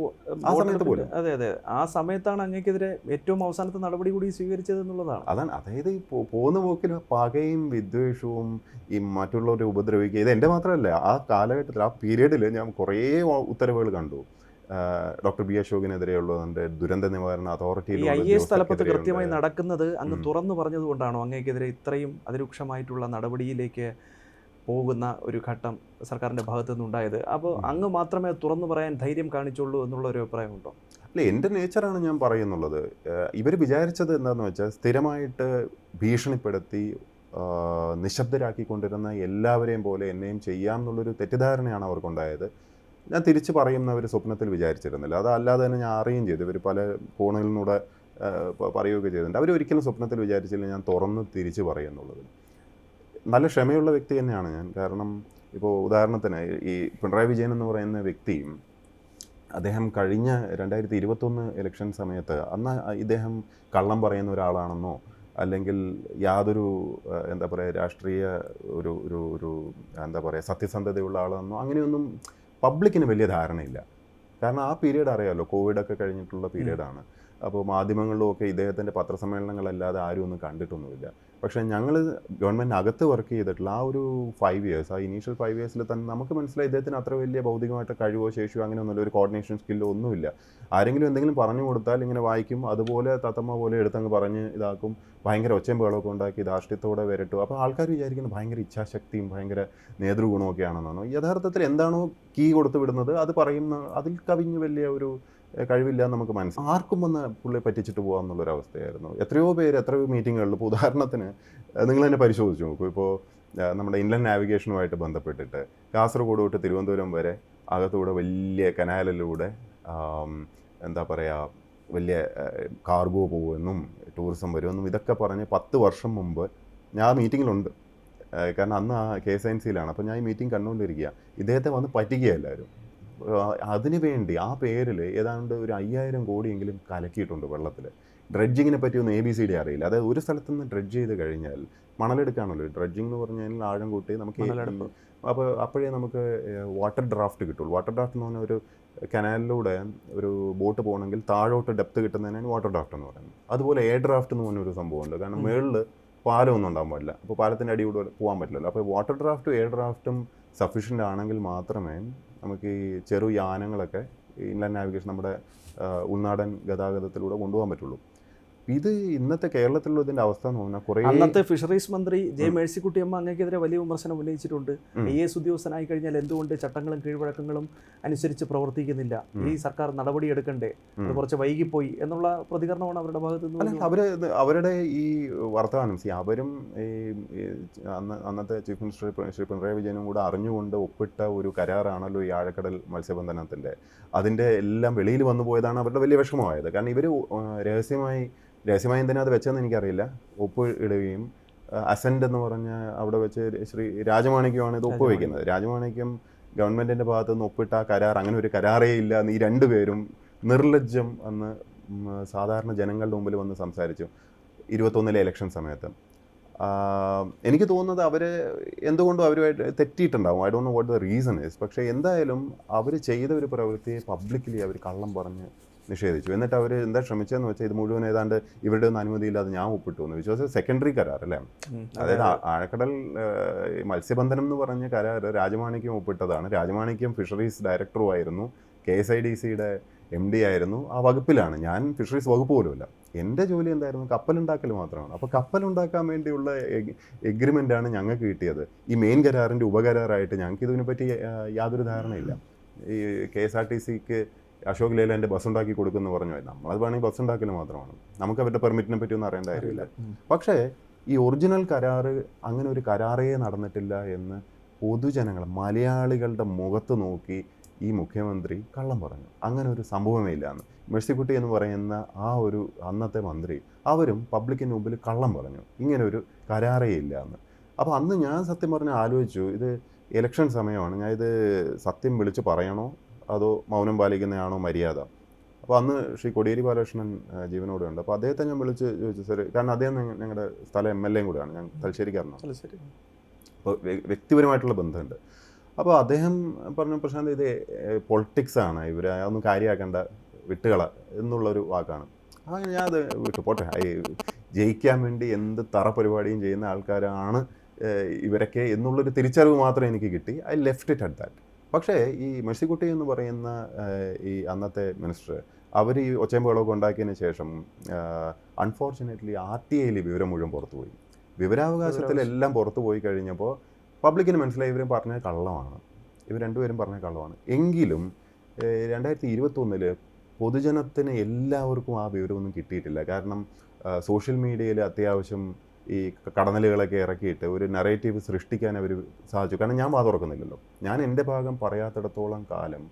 പോലും അതെ ആ സമയത്താണ് അങ്ങേക്കെതിരെ ഏറ്റവും അവസാനത്തെ നടപടി കൂടി സ്വീകരിച്ചത് എന്നുള്ളതാണ്. അതായത് പോകുന്ന പോക്കിൽ പകയും വിദ്വേഷവും ഈ മറ്റുള്ളവരെ ഉപദ്രവിക്കുക, ഇത് എൻ്റെ മാത്രമല്ല, ആ കാലഘട്ടത്തിൽ ആ പീരീഡിൽ ഞാൻ കുറേ ഉത്തരവുകൾ കണ്ടു. ഡോക്ടർ ബി അശോകിനെതിരെയുള്ളതുണ്ട്, ദുരന്ത നിവാരണ അതോറിറ്റിയിൽ IAS തലപ്പത്ത് കൃത്യമായി നടക്കുന്നത് അങ്ങ് തുറന്നു പറഞ്ഞതുകൊണ്ടാണോ അങ്ങേക്കെതിരെ ഇത്രയും അതിരൂക്ഷമായിട്ടുള്ള നടപടിയിലേക്ക് പോകുന്ന ഒരു ഘട്ടം സർക്കാരിൻ്റെ ഭാഗത്തു നിന്നുണ്ടായത്? അപ്പോൾ അങ്ങ് മാത്രമേ തുറന്നു പറയാൻ ധൈര്യം കാണിച്ചുള്ളൂ എന്നുള്ള ഒരു അഭിപ്രായമുണ്ടോ? അല്ല, എൻ്റെ നേച്ചറാണ് ഞാൻ പറയുന്നുള്ളത്. ഇവർ വിചാരിച്ചത് എന്താണെന്ന് വെച്ചാൽ, സ്ഥിരമായിട്ട് ഭീഷണിപ്പെടുത്തി നിശബ്ദരാക്കിക്കൊണ്ടിരുന്ന എല്ലാവരെയും പോലെ എന്നെയും ചെയ്യാം എന്നുള്ളൊരു തെറ്റിദ്ധാരണയാണ് അവർക്കുണ്ടായത്. ഞാൻ തിരിച്ച് പറയുന്നവർ സ്വപ്നത്തിൽ വിചാരിച്ചിരുന്നില്ല. അതല്ലാതെ തന്നെ ഞാൻ അറിയുകയും ചെയ്തു. ഇവർ പല കോണുകളിൽ നിന്നൂടെ പറയുകയൊക്കെ ചെയ്തിട്ടുണ്ട്. അവരൊരിക്കലും സ്വപ്നത്തിൽ വിചാരിച്ചില്ല ഞാൻ തുറന്ന് തിരിച്ച് പറയുന്നുള്ളത്. നല്ല ക്ഷമയുള്ള വ്യക്തി തന്നെയാണ് ഞാൻ. കാരണം ഇപ്പോൾ ഉദാഹരണത്തിന് ഈ പിണറായി വിജയൻ എന്ന് പറയുന്ന വ്യക്തിയും അദ്ദേഹം കഴിഞ്ഞ 2021 ഇലക്ഷൻ സമയത്ത് അന്ന് ഇദ്ദേഹം കള്ളം പറയുന്ന ഒരാളാണെന്നോ അല്ലെങ്കിൽ യാതൊരു എന്താ പറയുക രാഷ്ട്രീയ ഒരു ഒരു ഒരു എന്താ പറയുക സത്യസന്ധതയുള്ള ആളാണെന്നോ അങ്ങനെയൊന്നും പബ്ലിക്കിന് വലിയ ധാരണയില്ല. കാരണം ആ പീരീഡ് അറിയാമല്ലോ, കോവിഡൊക്കെ കഴിഞ്ഞിട്ടുള്ള പീരീഡാണ്. അപ്പോൾ മാധ്യമങ്ങളിലുമൊക്കെ ഇദ്ദേഹത്തിൻ്റെ പത്രസമ്മേളനങ്ങളല്ലാതെ ആരും ഒന്നും കണ്ടിട്ടൊന്നുമില്ല. പക്ഷേ ഞങ്ങൾ ഗവൺമെൻറ്റിനകത്ത് വർക്ക് ചെയ്തിട്ടുള്ള ആ ഒരു 5 ഇയേഴ്സ്, ആ ഇനീഷ്യൽ 5 ഇയേഴ്സിൽ തന്നെ നമുക്ക് മനസ്സിലായി ഇദ്ദേഹത്തിന് അത്ര വലിയ ഭൗതികമായിട്ട് കഴിവോ ശേഷിയോ അങ്ങനെയൊന്നുമില്ല, ഒരു കോർഡിനേഷൻ സ്കില്ലോ ഒന്നുമില്ല. ആരെങ്കിലും എന്തെങ്കിലും പറഞ്ഞു കൊടുത്താൽ ഇങ്ങനെ വായിക്കും, അതുപോലെ തത്തമ്മ പോലെ എടുത്തങ്ങ് പറഞ്ഞ് ഇതാക്കും, ഭയങ്കര ഒച്ചയും ബഹളമൊക്കെ ഉണ്ടാക്കി ധാർഷ്ട്യത്തോടെ വരട്ടു. അപ്പോൾ ആൾക്കാർ വിചാരിക്കുന്നത് ഭയങ്കര ഇച്ഛാശക്തിയും ഭയങ്കര നേതൃഗുണമൊക്കെ ആണെന്നാണ്. യഥാർത്ഥത്തിൽ എന്താണോ കീ കൊടുത്ത് വിടുന്നത് അത് പറയുന്ന, അതിൽ കവിഞ്ഞ് വലിയ ഒരു കഴിവില്ല എന്ന് നമുക്ക് മനസ്സിലാവും. ആർക്കും വന്ന് പുള്ളിയെ പറ്റിച്ചിട്ട് പോകാം എന്നുള്ളൊരവസ്ഥയായിരുന്നു. എത്രയോ പേര് എത്രയോ മീറ്റിങ്ങുകളിൽ, ഇപ്പോൾ ഉദാഹരണത്തിന് നിങ്ങൾ തന്നെ പരിശോധിച്ച് നോക്കൂ, ഇപ്പോൾ നമ്മുടെ ഇൻലൻഡ് നാവിഗേഷനുമായിട്ട് ബന്ധപ്പെട്ടിട്ട് കാസർഗോഡ് തൊട്ട് തിരുവനന്തപുരം വരെ അകത്തൂടെ വലിയ കനാലിലൂടെ എന്താ പറയുക വലിയ കാർഗോ പോകുമെന്നും ടൂറിസം വരുമെന്നും ഇതൊക്കെ പറഞ്ഞ് 10 വർഷം മുമ്പ് ഞാൻ മീറ്റിങ്ങിലുണ്ട്. കാരണം അന്ന് ആ KSNC-യിലാണ്. അപ്പോൾ ഞാൻ ഈ മീറ്റിംഗ് കണ്ടുകൊണ്ടിരിക്കുക. ഇദ്ദേഹത്തെ വന്ന് പറ്റിക്കുക എല്ലാവരും. അതിനു വേണ്ടി ആ പേരിൽ ഏതാണ്ട് ഒരു 5000 കോടിയെങ്കിലും കലക്കിയിട്ടുണ്ട് വെള്ളത്തിൽ. ഡ്രഡ്ജിങ്ങിനെ പറ്റിയൊന്നും ABCD അറിയില്ല. അതായത് ഒരു സ്ഥലത്ത് നിന്ന് ഡ്രഡ്ജ് ചെയ്ത് കഴിഞ്ഞാൽ മണലെടുക്കാണല്ലോ ഡ്രഡ്ജിങ് എന്ന് പറഞ്ഞു കഴിഞ്ഞാൽ, ആഴം കൂട്ടി നമുക്ക് അപ്പോൾ അപ്പോഴേ നമുക്ക് വാട്ടർ ഡ്രാഫ്റ്റ് കിട്ടുള്ളൂ. വാട്ടർ ഡ്രാഫ്റ്റ് എന്ന് പറഞ്ഞാൽ ഒരു കനാലിലൂടെ ഒരു ബോട്ട് പോകണമെങ്കിൽ താഴോട്ട് ഡെപ്ത് കിട്ടുന്നതിനാണ് വാട്ടർ ഡ്രാഫ്റ്റ് എന്ന് പറയുന്നത്. അതുപോലെ എയർ ഡ്രാഫ്റ്റ് എന്ന് പറഞ്ഞൊരു സംഭവമുണ്ട്. കാരണം മുകളിൽ പാലമൊന്നും ഉണ്ടാകാൻ പാടില്ല, അപ്പോൾ പാലത്തിൻ്റെ അടിയൂടെ പോകാൻ പറ്റില്ലല്ലോ. അപ്പോൾ വാട്ടർ ഡ്രാഫ്റ്റും എയർ ഡ്രാഫ്റ്റും സഫീഷ്യൻ്റ് ആണെങ്കിൽ മാത്രമേ നമുക്ക് ഈ ചെറു യാനങ്ങളൊക്കെ ഇൻലാൻഡ് നാവിഗേഷൻ നമ്മുടെ ഉൾനാടൻ ഗതാഗതത്തിലൂടെ കൊണ്ടുപോകാൻ പറ്റുള്ളൂ. ഇത് ഇന്നത്തെ കേരളത്തിലുള്ള ഇതിൻ്റെ അവസ്ഥ എന്ന് പറഞ്ഞാൽ കുറേ അന്നത്തെ ഫിഷറീസ് മന്ത്രി ജെ മേഴ്സിക്കുട്ടിയമ്മ അങ്ങേക്കെതിരെ വലിയ വിമർശനം ഉന്നയിച്ചിട്ടുണ്ട്. IAS ഉദ്യോഗസ്ഥനായി കഴിഞ്ഞാൽ എന്തുകൊണ്ട് ചട്ടങ്ങളും കീഴ്വഴക്കങ്ങളും അനുസരിച്ച് പ്രവർത്തിക്കുന്നില്ല, ഈ സർക്കാർ നടപടി എടുക്കണ്ടേ, അത് കുറച്ച് വൈകിപ്പോയി എന്നുള്ള പ്രതികരണമാണ് അവരുടെ ഭാഗത്ത് നിന്ന്. അവരുടെ ഈ വർത്തമാനം അവരും ഈ അന്നത്തെ ചീഫ് മിനിസ്റ്റർ ശ്രീ പിണറായി വിജയനും കൂടെ അറിഞ്ഞുകൊണ്ട് ഒപ്പിട്ട ഒരു കരാറാണല്ലോ ഈ ആഴക്കടൽ മത്സ്യബന്ധനത്തിൻ്റെ. അതിൻ്റെ എല്ലാം വെളിയിൽ വന്നു പോയതാണ് അവരുടെ വലിയ വിഷമമായത്. കാരണം ഇവർ രഹസ്യമായി എന്തിനാ അത് വെച്ചതെന്ന് എനിക്കറിയില്ല, ഒപ്പ് ഇടുകയും അസെൻ്റ് എന്ന് പറഞ്ഞ അവിടെ വെച്ച് ശ്രീ രാജമാണിക്യമാണ് ഇത് ഒപ്പ് വയ്ക്കുന്നത്. രാജമാണിക്യം ഗവൺമെൻറ്റിൻ്റെ ഭാഗത്തു നിന്ന് ഒപ്പിട്ട കരാർ, അങ്ങനെ ഒരു കരാറേ ഇല്ല എന്ന് ഈ രണ്ടുപേരും നിർലജ്ജം അന്ന് സാധാരണ ജനങ്ങളുടെ മുമ്പിൽ വന്ന് സംസാരിച്ചു 21 ഇലക്ഷൻ സമയത്ത്. എനിക്ക് തോന്നുന്നത് അവർ എന്തുകൊണ്ടും അവരുമായിട്ട് തെറ്റിയിട്ടുണ്ടാവും. I don't know what the reason is. പക്ഷേ എന്തായാലും അവർ ചെയ്ത ഒരു പ്രവൃത്തിയെ പബ്ലിക്കലി അവർ കള്ളം പറഞ്ഞ് നിഷേധിച്ചു. എന്നിട്ട് അവർ എന്താ ശ്രമിച്ചതെന്ന് വെച്ചാൽ ഇത് മുഴുവൻ ഏതാണ്ട് ഇവരുടെ ഒന്നും അനുമതിയില്ലാതെ ഞാൻ ഒപ്പിട്ടു എന്ന് വെച്ചാൽ സെക്കൻഡറി കരാർ അല്ലേ. അതായത് ആഴക്കടൽ മത്സ്യബന്ധനം എന്ന് പറഞ്ഞ കരാർ രാജമാണിക്യം ഒപ്പിട്ടതാണ്. രാജമാണിക്യം ഫിഷറീസ് ഡയറക്ടറുമായിരുന്നു, KSIDC-യുടെ MD ആയിരുന്നു. ആ വകുപ്പിലാണ്. ഞാൻ ഫിഷറീസ് വകുപ്പ് പോലുമില്ല. എൻ്റെ ജോലി എന്തായിരുന്നു? കപ്പലുണ്ടാക്കൽ മാത്രമാണ്. അപ്പോൾ കപ്പലുണ്ടാക്കാൻ വേണ്ടിയുള്ള എഗ്രിമെൻ്റാണ് ഞങ്ങൾക്ക് കിട്ടിയത്. ഈ മെയിൻ കരാറിൻ്റെ ഉപകരാറായിട്ട് ഞങ്ങൾക്ക് ഇതിനെപ്പറ്റി യാതൊരു ധാരണയില്ല. ഈ KSRTC-ക്ക് അശോക് ലേലാൻ്റെ ബസ് ഉണ്ടാക്കി കൊടുക്കുമെന്ന് പറഞ്ഞു. നമ്മളത് വേണമെങ്കിൽ ബസ് ഉണ്ടാക്കൽ മാത്രമാണ്, നമുക്ക് അവരുടെ പെർമിറ്റിനെ പറ്റി ഒന്നും അറിയേണ്ട കാര്യമില്ല. പക്ഷേ ഈ ഒറിജിനൽ കരാറ് അങ്ങനെ ഒരു കരാറേ നടന്നിട്ടില്ല എന്ന് പൊതുജനങ്ങൾ മലയാളികളുടെ മുഖത്ത് നോക്കി ഈ മുഖ്യമന്ത്രി കള്ളം പറഞ്ഞു. അങ്ങനെ ഒരു സംഭവമേ ഇല്ല എന്ന്. മേഴ്സിക്കുട്ടി എന്ന് പറയുന്ന ആ ഒരു അന്നത്തെ മന്ത്രി അവരും പബ്ലിക്കിന് മുമ്പിൽ കള്ളം പറഞ്ഞു, ഇങ്ങനെ ഒരു കരാറേ ഇല്ല എന്ന്. അപ്പോൾ അന്ന് ഞാൻ സത്യം പറഞ്ഞ് ആലോചിച്ചു, ഇത് ഇലക്ഷൻ സമയമാണ്, ഞാൻ ഇത് സത്യം വിളിച്ച് പറയണോ അതോ മൗനം പാലിക്കുന്നതാണോ മര്യാദ? അപ്പോൾ അന്ന് ശ്രീ കോടിയേരി ബാലകൃഷ്ണൻ ജീവനോടെ ഉണ്ട്. അപ്പോൾ അദ്ദേഹത്തെ ഞാൻ വിളിച്ച് ചോദിച്ചു, സാർ, കാരണം അദ്ദേഹം ഞങ്ങളുടെ സ്ഥലം MLA കൂടെയാണ്, ഞാൻ തലശ്ശേരിക്കാരനാണ്. അപ്പോൾ വ്യക്തിപരമായിട്ടുള്ള ബന്ധമുണ്ട്. അപ്പോൾ അദ്ദേഹം പറഞ്ഞു, പ്രശാന്ത് ഇത് പൊളിറ്റിക്സാണ്, ഇവർ അതൊന്നും കാര്യമാക്കേണ്ട, വിട്ടുകള എന്നുള്ളൊരു വാക്കാണ്. അങ്ങനെ ഞാൻ അത് വിട്ടു പോട്ടെ, ജയിക്കാൻ വേണ്ടി എന്ത് തറ പരിപാടിയും ചെയ്യുന്ന ആൾക്കാരാണ് ഇവരൊക്കെ എന്നുള്ളൊരു തിരിച്ചറിവ് മാത്രമേ എനിക്ക് കിട്ടി. I left it at that. പക്ഷേ ഈ മേഴ്സിക്കുട്ടി എന്ന് പറയുന്ന ഈ അന്നത്തെ മിനിസ്റ്റർ അവർ ഈ ഒച്ചയമ്പുകളൊക്കെ ഉണ്ടാക്കിയതിന് ശേഷം അൺഫോർച്ചുനേറ്റ്ലി RTIയിൽ വിവരം മുഴുവൻ പുറത്തുപോയി. വിവരാവകാശത്തിലെല്ലാം പുറത്തു പോയി കഴിഞ്ഞപ്പോൾ പബ്ലിക്കിന് മനസ്സിലായി ഇവരും പറഞ്ഞ കള്ളമാണ്, ഇവർ രണ്ടുപേരും പറഞ്ഞ കള്ളമാണ്. എങ്കിലും 2021 പൊതുജനത്തിന് എല്ലാവർക്കും ആ വിവരമൊന്നും കിട്ടിയിട്ടില്ല. കാരണം സോഷ്യൽ മീഡിയയിൽ അത്യാവശ്യം ഈ കടന്നലുകളൊക്കെ ഇറക്കിയിട്ട് ഒരു നറേറ്റീവ് സൃഷ്ടിക്കാൻ അവർ സാധിച്ചു. കാരണം ഞാൻ വാതുറക്കുന്നില്ലല്ലോ, ഞാൻ എൻ്റെ ഭാഗം പറയാത്തിടത്തോളം കാലം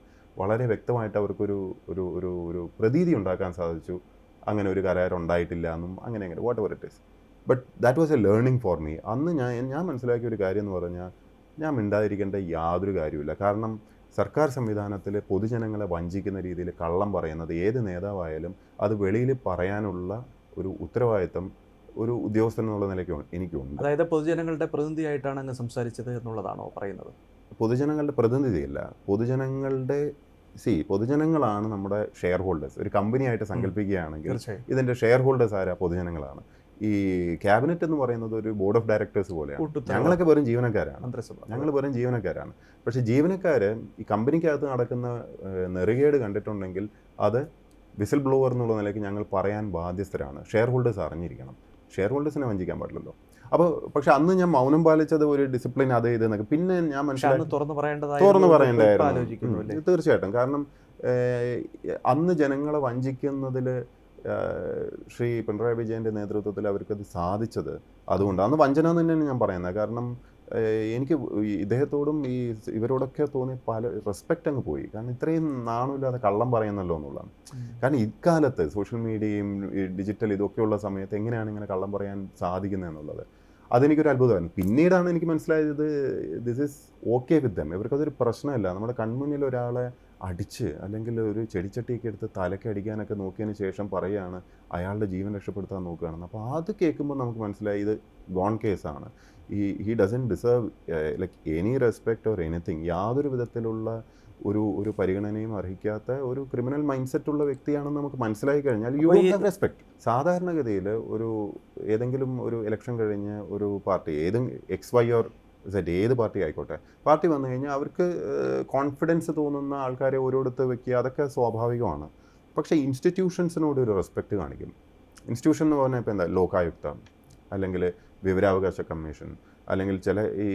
വളരെ വ്യക്തമായിട്ട് അവർക്കൊരു ഒരു ഒരു ഒരു പ്രതീതി ഉണ്ടാക്കാൻ സാധിച്ചു, അങ്ങനെ ഒരു കരാർ ഉണ്ടായിട്ടില്ല എന്നും അങ്ങനെ what ever it is. But that was A learning for me. അന്ന് ഞാൻ മനസ്സിലാക്കിയ ഒരു കാര്യം എന്ന് പറഞ്ഞാൽ ഞാൻ മിണ്ടാതിരിക്കേണ്ട യാതൊരു കാര്യമില്ല. കാരണം സർക്കാർ സംവിധാനത്തിൽ പൊതുജനങ്ങളെ വഞ്ചിക്കുന്ന രീതിയിൽ കള്ളം പറയുന്നത് ഏത് നേതാവായാലും അത് വെളിയിൽ പറയാനുള്ള ഒരു ഉത്തരവാദിത്തം ഒരു ഉദ്യോഗസ്ഥൻ എന്നുള്ള നിലയ്ക്ക് എനിക്കുണ്ട്. അതായത് പൊതുജനങ്ങളുടെ പ്രതിനിധിയായിട്ടാണ് അങ്ങ് സംസാരിച്ചത് എന്നുള്ളതാണോ പറയുന്നത്? പൊതുജനങ്ങളുടെ പ്രതിനിധിയല്ല, പൊതുജനങ്ങളാണ് നമ്മുടെ ഷെയർ ഹോൾഡേഴ്സ്. ഒരു കമ്പനിയായിട്ട് സങ്കല്പിക്കുകയാണെങ്കിൽ തീർച്ചയായും. ഇതിൻ്റെ ഷെയർ ഹോൾഡേഴ്സ് ആരാ? പൊതുജനങ്ങളാണ്. ഈ ക്യാബിനറ്റ് എന്ന് പറയുന്നത് ഒരു ബോർഡ് ഓഫ് ഡയറക്ടേഴ്സ് പോലെയാണ്. ഞങ്ങളൊക്കെ വെറും ജീവനക്കാരാണ്. ഞങ്ങൾ വെറും ജീവനക്കാരാണ്. പക്ഷേ ജീവനക്കാർ ഈ കമ്പനിക്കകത്ത് നടക്കുന്ന നെറുകേട് കണ്ടിട്ടുണ്ടെങ്കിൽ അത് വിസിൽ ബ്ലോവർ എന്നുള്ള നിലയ്ക്ക് ഞങ്ങൾ പറയാൻ ബാധ്യസ്ഥരാണ്. ഷെയർ ഹോൾഡേഴ്സ് അറിഞ്ഞിരിക്കണം. ഷെയർ ഹോൾഡേഴ്സിനെ വഞ്ചിക്കാൻ പാടില്ലല്ലോ. അപ്പോൾ പക്ഷെ അന്ന് ഞാൻ മൗനം പാലിച്ചത് ഒരു ഡിസിപ്ലിൻ അത് ഇതെന്നൊക്കെ പിന്നെ ഞാൻ മനസ്സിലാക്കി തുറന്നു പറയേണ്ടതായിരുന്നു. തീർച്ചയായിട്ടും. കാരണം അന്ന് ജനങ്ങളെ വഞ്ചിക്കുന്നതിൽ ശ്രീ പിണറായി വിജയൻ്റെ നേതൃത്വത്തിൽ അവർക്കത് സാധിച്ചത് അതുകൊണ്ട് അന്ന് വഞ്ചന എന്ന് തന്നെയാണ് ഞാൻ പറയുന്നത്. കാരണം എനിക്ക് ഇദ്ദേഹത്തോടും ഇവരോടൊക്കെ തോന്നിയ പല റെസ്പെക്റ്റ് അങ്ങ് പോയി. കാരണം ഇത്രയും നാണമില്ലാതെ കള്ളം പറയുന്നല്ലോ എന്നുള്ളതാണ്. കാരണം ഇക്കാലത്ത് സോഷ്യൽ മീഡിയയും ഡിജിറ്റൽ ഇതൊക്കെയുള്ള സമയത്ത് എങ്ങനെയാണ് ഇങ്ങനെ കള്ളം പറയാൻ സാധിക്കുന്നത് എന്നുള്ളത് അതെനിക്കൊരു അത്ഭുതമായിരുന്നു. പിന്നീടാണ് എനിക്ക് മനസ്സിലായത് this is okay with them. ഇവർക്കതൊരു പ്രശ്നമല്ല. നമ്മുടെ കൺമുന്നിൽ ഒരാളെ അടിച്ച് അല്ലെങ്കിൽ ഒരു ചെടിച്ചട്ടിയൊക്കെ എടുത്ത് തലയ്ക്ക് അടിക്കാനൊക്കെ നോക്കിയതിന് ശേഷം പറയുകയാണ് അയാളുടെ ജീവൻ രക്ഷപ്പെടുത്താൻ നോക്കുകയാണെന്ന്. അപ്പോൾ അത് കേൾക്കുമ്പോൾ നമുക്ക് മനസ്സിലായി ഇത് ഗോൺ കേസാണ്. He doesn't deserve like any respect or anything. യാതൊരു വിധത്തിലുള്ള ഒരു പരിഗണനയും അർഹിക്കാത്ത ഒരു ക്രിമിനൽ മൈൻഡ് സെറ്റ് ഉള്ള വ്യക്തിയാണെന്ന് നമുക്ക് മനസ്സിലാക്കി കഴിഞ്ഞാൽ യു ഡോണ്ട് ഹാവ് റെസ്പെക്ട്. സാധാരണഗതിയിൽ ഏതെങ്കിലും ഒരു ഇലക്ഷൻ കഴിഞ്ഞ് ഒരു പാർട്ടി XY or Z ഏത് പാർട്ടി ആയിക്കോട്ടെ, പാർട്ടി വന്നു കഴിഞ്ഞാൽ അവർക്ക് കോൺഫിഡൻസ് തോന്നുന്ന ആൾക്കാരെ ഓരോരുത്ത് വെക്കുക, അതൊക്കെ സ്വാഭാവികമാണ്. പക്ഷേ ഇൻസ്റ്റിറ്റ്യൂഷൻസിനോട് ഒരു റെസ്പെക്റ്റ് കാണിക്കും. ഇൻസ്റ്റിറ്റ്യൂഷൻ എന്ന് പറഞ്ഞാൽ ഇപ്പോൾ എന്താ, ലോകായുക്ത അല്ലെങ്കിൽ വിവരാവകാശ കമ്മീഷൻ അല്ലെങ്കിൽ ചില ഈ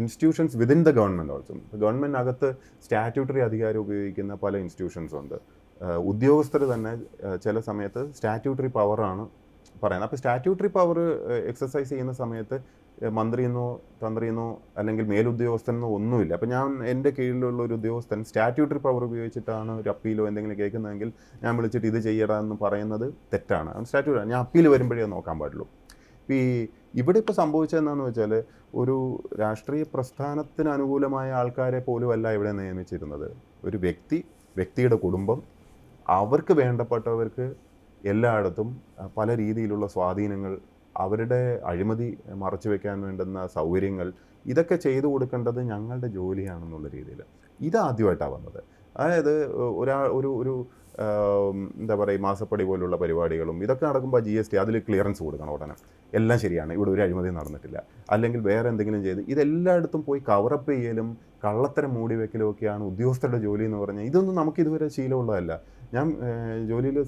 institutions within the government also. ഗവൺമെൻറ്റിനകത്ത് സ്റ്റാറ്റ്യൂട്ടറി അധികാരം ഉപയോഗിക്കുന്ന പല ഇൻസ്റ്റിറ്റ്യൂഷൻസും ഉണ്ട്. ഉദ്യോഗസ്ഥർ തന്നെ ചില സമയത്ത് സ്റ്റാറ്റ്യൂട്ടറി പവറാണ് പറയുന്നത്. അപ്പോൾ സ്റ്റാറ്റ്യൂട്ടറി പവർ എക്സസൈസ് ചെയ്യുന്ന സമയത്ത് മന്ത്രിയെന്നോ തന്ത്രിയെന്നോ അല്ലെങ്കിൽ മേലുദ്യോഗസ്ഥനെന്നോ ഒന്നുമില്ല. അപ്പോൾ ഞാൻ എൻ്റെ കീഴിലുള്ള ഒരു ഉദ്യോഗസ്ഥൻ സ്റ്റാറ്റ്യൂട്ടറി പവർ ഉപയോഗിച്ചിട്ടാണ് ഒരു അപ്പീലോ എന്തെങ്കിലും കേൾക്കുന്നതെങ്കിൽ ഞാൻ വിളിച്ചിട്ട് ഇത് ചെയ്യടാ എന്ന് പറയുന്നത് തെറ്റാണ്. സ്റ്റാറ്റ്യൂട്ടറി ഞാൻ അപ്പീൽ വരുമ്പോഴേ നോക്കാൻ പാടുള്ളൂ. ഇവിടെ ഇപ്പോൾ സംഭവിച്ചതെന്നാന്ന് വെച്ചാൽ ഒരു രാഷ്ട്രീയ പ്രസ്ഥാനത്തിന് അനുകൂലമായ ആൾക്കാരെ പോലും അല്ല ഇവിടെ നിയമിച്ചിരുന്നത്. ഒരു വ്യക്തിയുടെ കുടുംബം, അവർക്ക് വേണ്ടപ്പെട്ടവർക്ക് എല്ലായിടത്തും പല രീതിയിലുള്ള സ്വാധീനങ്ങൾ, അവരുടെ അഴിമതി മറച്ചു വെക്കാൻ വേണ്ടുന്ന സൗകര്യങ്ങൾ, ഇതൊക്കെ ചെയ്തു കൊടുക്കേണ്ടത് ഞങ്ങളുടെ ജോലിയാണെന്നുള്ള രീതിയിൽ ഇതാദ്യമായിട്ടാണ് വന്നത്. അതായത് ഒരു എന്താ പറയുക, മാസപ്പടി പോലുള്ള പരിപാടികളും ഇതൊക്കെ നടക്കുമ്പോൾ GST അതിൽ ക്ലിയറൻസ് കൊടുക്കണം ഉടനെ. എല്ലാം ശരിയാണ്, ഇവിടെ ഒരു അഴിമതി നടന്നിട്ടില്ല, അല്ലെങ്കിൽ വേറെ എന്തെങ്കിലും ചെയ്ത് ഇതെല്ലായിടത്തും പോയി കവറപ്പ് ചെയ്യലും കള്ളത്തരം മൂടി വെക്കലും ഒക്കെയാണ് ഉദ്യോഗസ്ഥരുടെ ജോലി എന്ന് പറഞ്ഞാൽ ഇതൊന്നും നമുക്കിതുവരെ ശീലമുള്ളതല്ല. ഞാൻ ജോലിയിൽ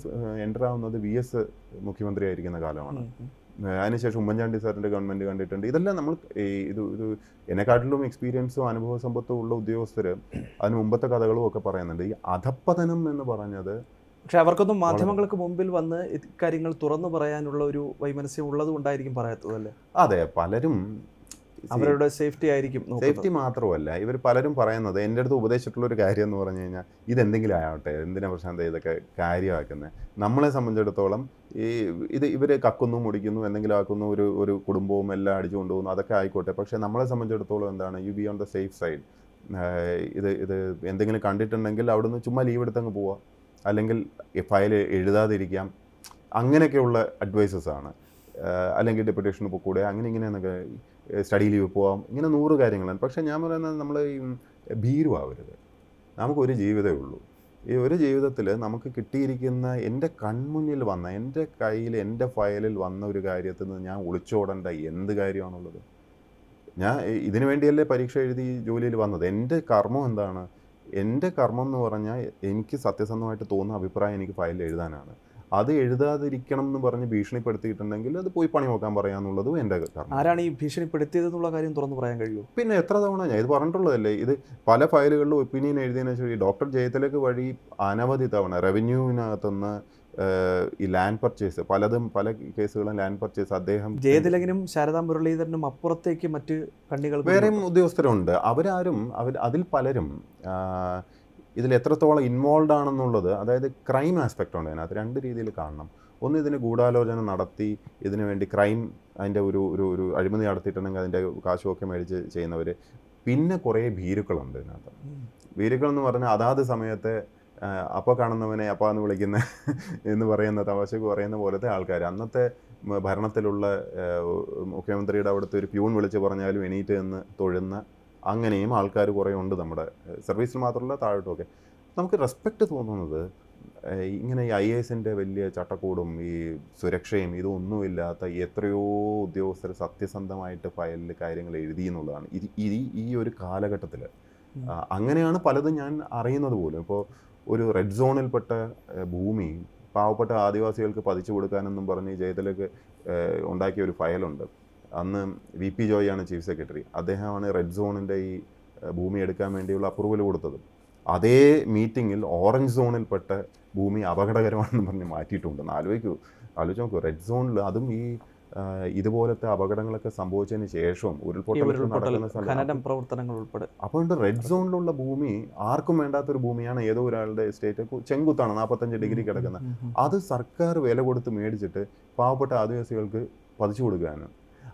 എൻ്റർ ആവുന്നത് VS മുഖ്യമന്ത്രി ആയിരിക്കുന്ന കാലമാണ്. അതിനുശേഷം ഉമ്മൻചാണ്ടി സാറിൻ്റെ ഗവൺമെൻറ് കണ്ടിട്ടുണ്ട്. ഇതെല്ലാം നമ്മൾ ഇത് എന്നെക്കാട്ടിലും എക്സ്പീരിയൻസും അനുഭവ സമ്പത്തും ഉള്ള ഉദ്യോഗസ്ഥർ അതിന് മുമ്പത്തെ കഥകളും ഒക്കെ പറയുന്നുണ്ട്. ഈ അധപ്പതനം എന്ന് പറഞ്ഞത്, പക്ഷെ അവർക്കൊന്നും മാധ്യമങ്ങൾക്ക് മുമ്പിൽ വന്ന് ഇക്കാര്യങ്ങൾ തുറന്നു പറയാനുള്ള ഒരു വൈമനസ്യം ഉള്ളത് കൊണ്ടായിരിക്കും പറയാത്തത് അല്ലേ? അതെ, പലരും അവരുടെ സേഫ്റ്റി ആയിരിക്കും. സേഫ്റ്റി മാത്രമല്ല, ഇവർ പലരും പറയുന്നത് എൻ്റെ അടുത്ത് ഉപദേശിച്ചിട്ടുള്ളൊരു കാര്യം എന്ന് പറഞ്ഞു കഴിഞ്ഞാൽ ഇതെന്തെങ്കിലും ആവട്ടെ, എന്തിനാ പ്രശാന്ത ഇതൊക്കെ കാര്യമാക്കുന്നത്. നമ്മളെ സംബന്ധിച്ചിടത്തോളം ഇവർ കക്കുന്നു മുടിക്കുന്നു എന്തെങ്കിലും ആക്കുന്നു, ഒരു കുടുംബവും എല്ലാം അടിച്ചു കൊണ്ടുപോകുന്നു, അതൊക്കെ ആയിക്കോട്ടെ. പക്ഷേ നമ്മളെ സംബന്ധിച്ചിടത്തോളം എന്താണ്, you be on the safe side. ഇത് എന്തെങ്കിലും കണ്ടിട്ടുണ്ടെങ്കിൽ അവിടുന്ന് ചുമ്മാ ലീവ് എടുത്തങ്ങ് പോവുക, അല്ലെങ്കിൽ ഫയൽ എഴുതാതിരിക്കാം, അങ്ങനെയൊക്കെയുള്ള അഡ്വൈസസാണ്. അല്ലെങ്കിൽ ഡെപ്യൂട്ടേഷന് പോയിക്കൂടെ, അങ്ങനെ ഇങ്ങനെയെന്നൊക്കെ, സ്റ്റഡി ലീവ് പോവാം, ഇങ്ങനെ 100 കാര്യങ്ങളാണ്. പക്ഷേ ഞാൻ പറയുന്നത് നമ്മൾ ഭീരുവാവരുത്. നമുക്കൊരു ജീവിതമേ ഉള്ളൂ. ഈ ഒരു ജീവിതത്തിൽ നമുക്ക് കിട്ടിയിരിക്കുന്ന, എൻ്റെ കൺമുന്നിൽ വന്ന, എൻ്റെ കയ്യിൽ എൻ്റെ ഫയലിൽ വന്ന ഒരു കാര്യത്തിൽ നിന്ന് ഞാൻ ഒളിച്ചോടേണ്ട എന്ത് കാര്യമാണുള്ളത്? ഞാൻ ഇതിനു വേണ്ടിയല്ലേ പരീക്ഷ എഴുതി ജോലിയിൽ വന്നത്. എൻ്റെ കർമ്മം എന്താണ്? എൻ്റെ കർമ്മം എന്ന് പറഞ്ഞാൽ എനിക്ക് സത്യസന്ധമായിട്ട് തോന്നുന്ന അഭിപ്രായം എനിക്ക് ഫയലിൽ എഴുതാനാണ്. അത് എഴുതാതിരിക്കണം എന്ന് പറഞ്ഞ് ഭീഷണിപ്പെടുത്തിയിട്ടുണ്ടെങ്കിൽ അത് പോയി പണി നോക്കാൻ പറയാന്നുള്ളതും എൻ്റെ കർമ്മം. ആരാണ് ഈ ഭീഷണിപ്പെടുത്തിയതെന്നുള്ള കാര്യം തുറന്നു പറയാൻ കഴിയുമോ? പിന്നെ എത്ര തവണ ഞാൻ ഇത് പറഞ്ഞിട്ടുള്ളതല്ലേ. ഇത് പല ഫയലുകളിലും ഒപ്പീനിയൻ എഴുതിയതിനു ശേഷം ഡോക്ടർ ജയതിലക് വഴി അനവധി തവണ റവന്യൂവിനകത്തുനിന്ന് ഈ ലാൻഡ് പർച്ചേസ്, പല കേസുകളും ലാൻഡ് പർച്ചേസ് അദ്ദേഹം, ജയതിലകനും ശാരദാ മുരളീധരനും അപ്പുറത്തേക്ക് മറ്റ് കണ്ണികൾ വേറെയും ഉദ്യോഗസ്ഥരുണ്ട്. അതിൽ പലരും ഇതിൽ എത്രത്തോളം ഇൻവോൾവ് ആണെന്നുള്ളത്, അതായത് ക്രൈം ആസ്പെക്റ്റ് ഉണ്ട് അതിനകത്ത്. 2 രീതിയിൽ കാണണം. ഒന്ന് ഇതിന് ഗൂഢാലോചന നടത്തി ഇതിനു വേണ്ടി ക്രൈം അതിൻ്റെ ഒരു ഒരു ഒരു അഴിമതി നടത്തിയിട്ടുണ്ടെങ്കിൽ അതിൻ്റെ കാശുമൊക്കെ മേടിച്ച് ചെയ്യുന്നവർ. പിന്നെ കുറേ ഭീരുക്കളുണ്ട് ഇതിനകത്ത്. ഭീരുക്കൾ എന്ന് പറഞ്ഞാൽ അതാത് സമയത്തെ അപ്പോൾ കാണുന്നവനെ അപ്പ എന്ന് വിളിക്കുന്ന എന്ന് പറയുന്ന തമാശക്ക് പറയുന്ന പോലത്തെ ആൾക്കാർ. അന്നത്തെ ഭരണത്തിലുള്ള മുഖ്യമന്ത്രിയുടെ അവിടുത്തെ ഒരു പ്യൂൺ വിളിച്ച് പറഞ്ഞാലും എണീറ്റ് എന്ന് തൊഴുന്ന അങ്ങനെയും ആൾക്കാർ കുറേ ഉണ്ട് നമ്മുടെ സർവീസിൽ മാത്രമല്ല താഴോട്ടുമൊക്കെ. നമുക്ക് റെസ്പെക്റ്റ് തോന്നുന്നത് ഇങ്ങനെ ഈ IASൻ്റെ വലിയ ചട്ടക്കൂടും ഈ സുരക്ഷയും ഇതൊന്നുമില്ലാത്ത എത്രയോ ഉദ്യോഗസ്ഥർ സത്യസന്ധമായിട്ട് ഫയലിൽ കാര്യങ്ങൾ എഴുതി എന്നുള്ളതാണ്. ഈ ഒരു കാലഘട്ടത്തിൽ അങ്ങനെയാണ് പലതും ഞാൻ അറിയുന്നത് പോലും. ഇപ്പോൾ ഒരു റെഡ് സോണിൽപ്പെട്ട ഭൂമി പാവപ്പെട്ട ആദിവാസികൾക്ക് പതിച്ചു കൊടുക്കാനെന്നും പറഞ്ഞ് ജയതിലക്ക് ഉണ്ടാക്കിയ ഒരു ഫയലുണ്ട്. അന്ന് VP ജോയിയാണ് ചീഫ് സെക്രട്ടറി. അദ്ദേഹമാണ് റെഡ് സോണിൻ്റെ ഈ ഭൂമി എടുക്കാൻ വേണ്ടിയുള്ള അപ്രൂവൽ കൊടുത്തത്. അതേ മീറ്റിങ്ങിൽ ഓറഞ്ച് സോണിൽപ്പെട്ട ഭൂമി അപകടകരമാണെന്ന് പറഞ്ഞ് മാറ്റിയിട്ടുണ്ടെന്ന് ആലോചിച്ച് നോക്കൂ. റെഡ് സോണിൽ അതും ഈ ഇതുപോലത്തെ അപകടങ്ങളൊക്കെ സംഭവിച്ചതിന് ശേഷവും ഉരുൾപൊട്ടൽ നടക്കുന്ന പ്രവർത്തനങ്ങൾ ഉൾപ്പെടെ. അപ്പോൾ റെഡ് സോണിലുള്ള ഭൂമി ആർക്കും വേണ്ടാത്തൊരു ഭൂമിയാണ്. ഏതോ ഒരാളുടെ എസ്റ്റേറ്റ് ചെങ്കുത്താണ് 45 ഡിഗ്രി കിടക്കുന്ന. അത് സർക്കാർ വില കൊടുത്ത് മേടിച്ചിട്ട് പാവപ്പെട്ട ആദിവാസികൾക്ക് പതിച്ചു കൊടുക്കുകയാണ്.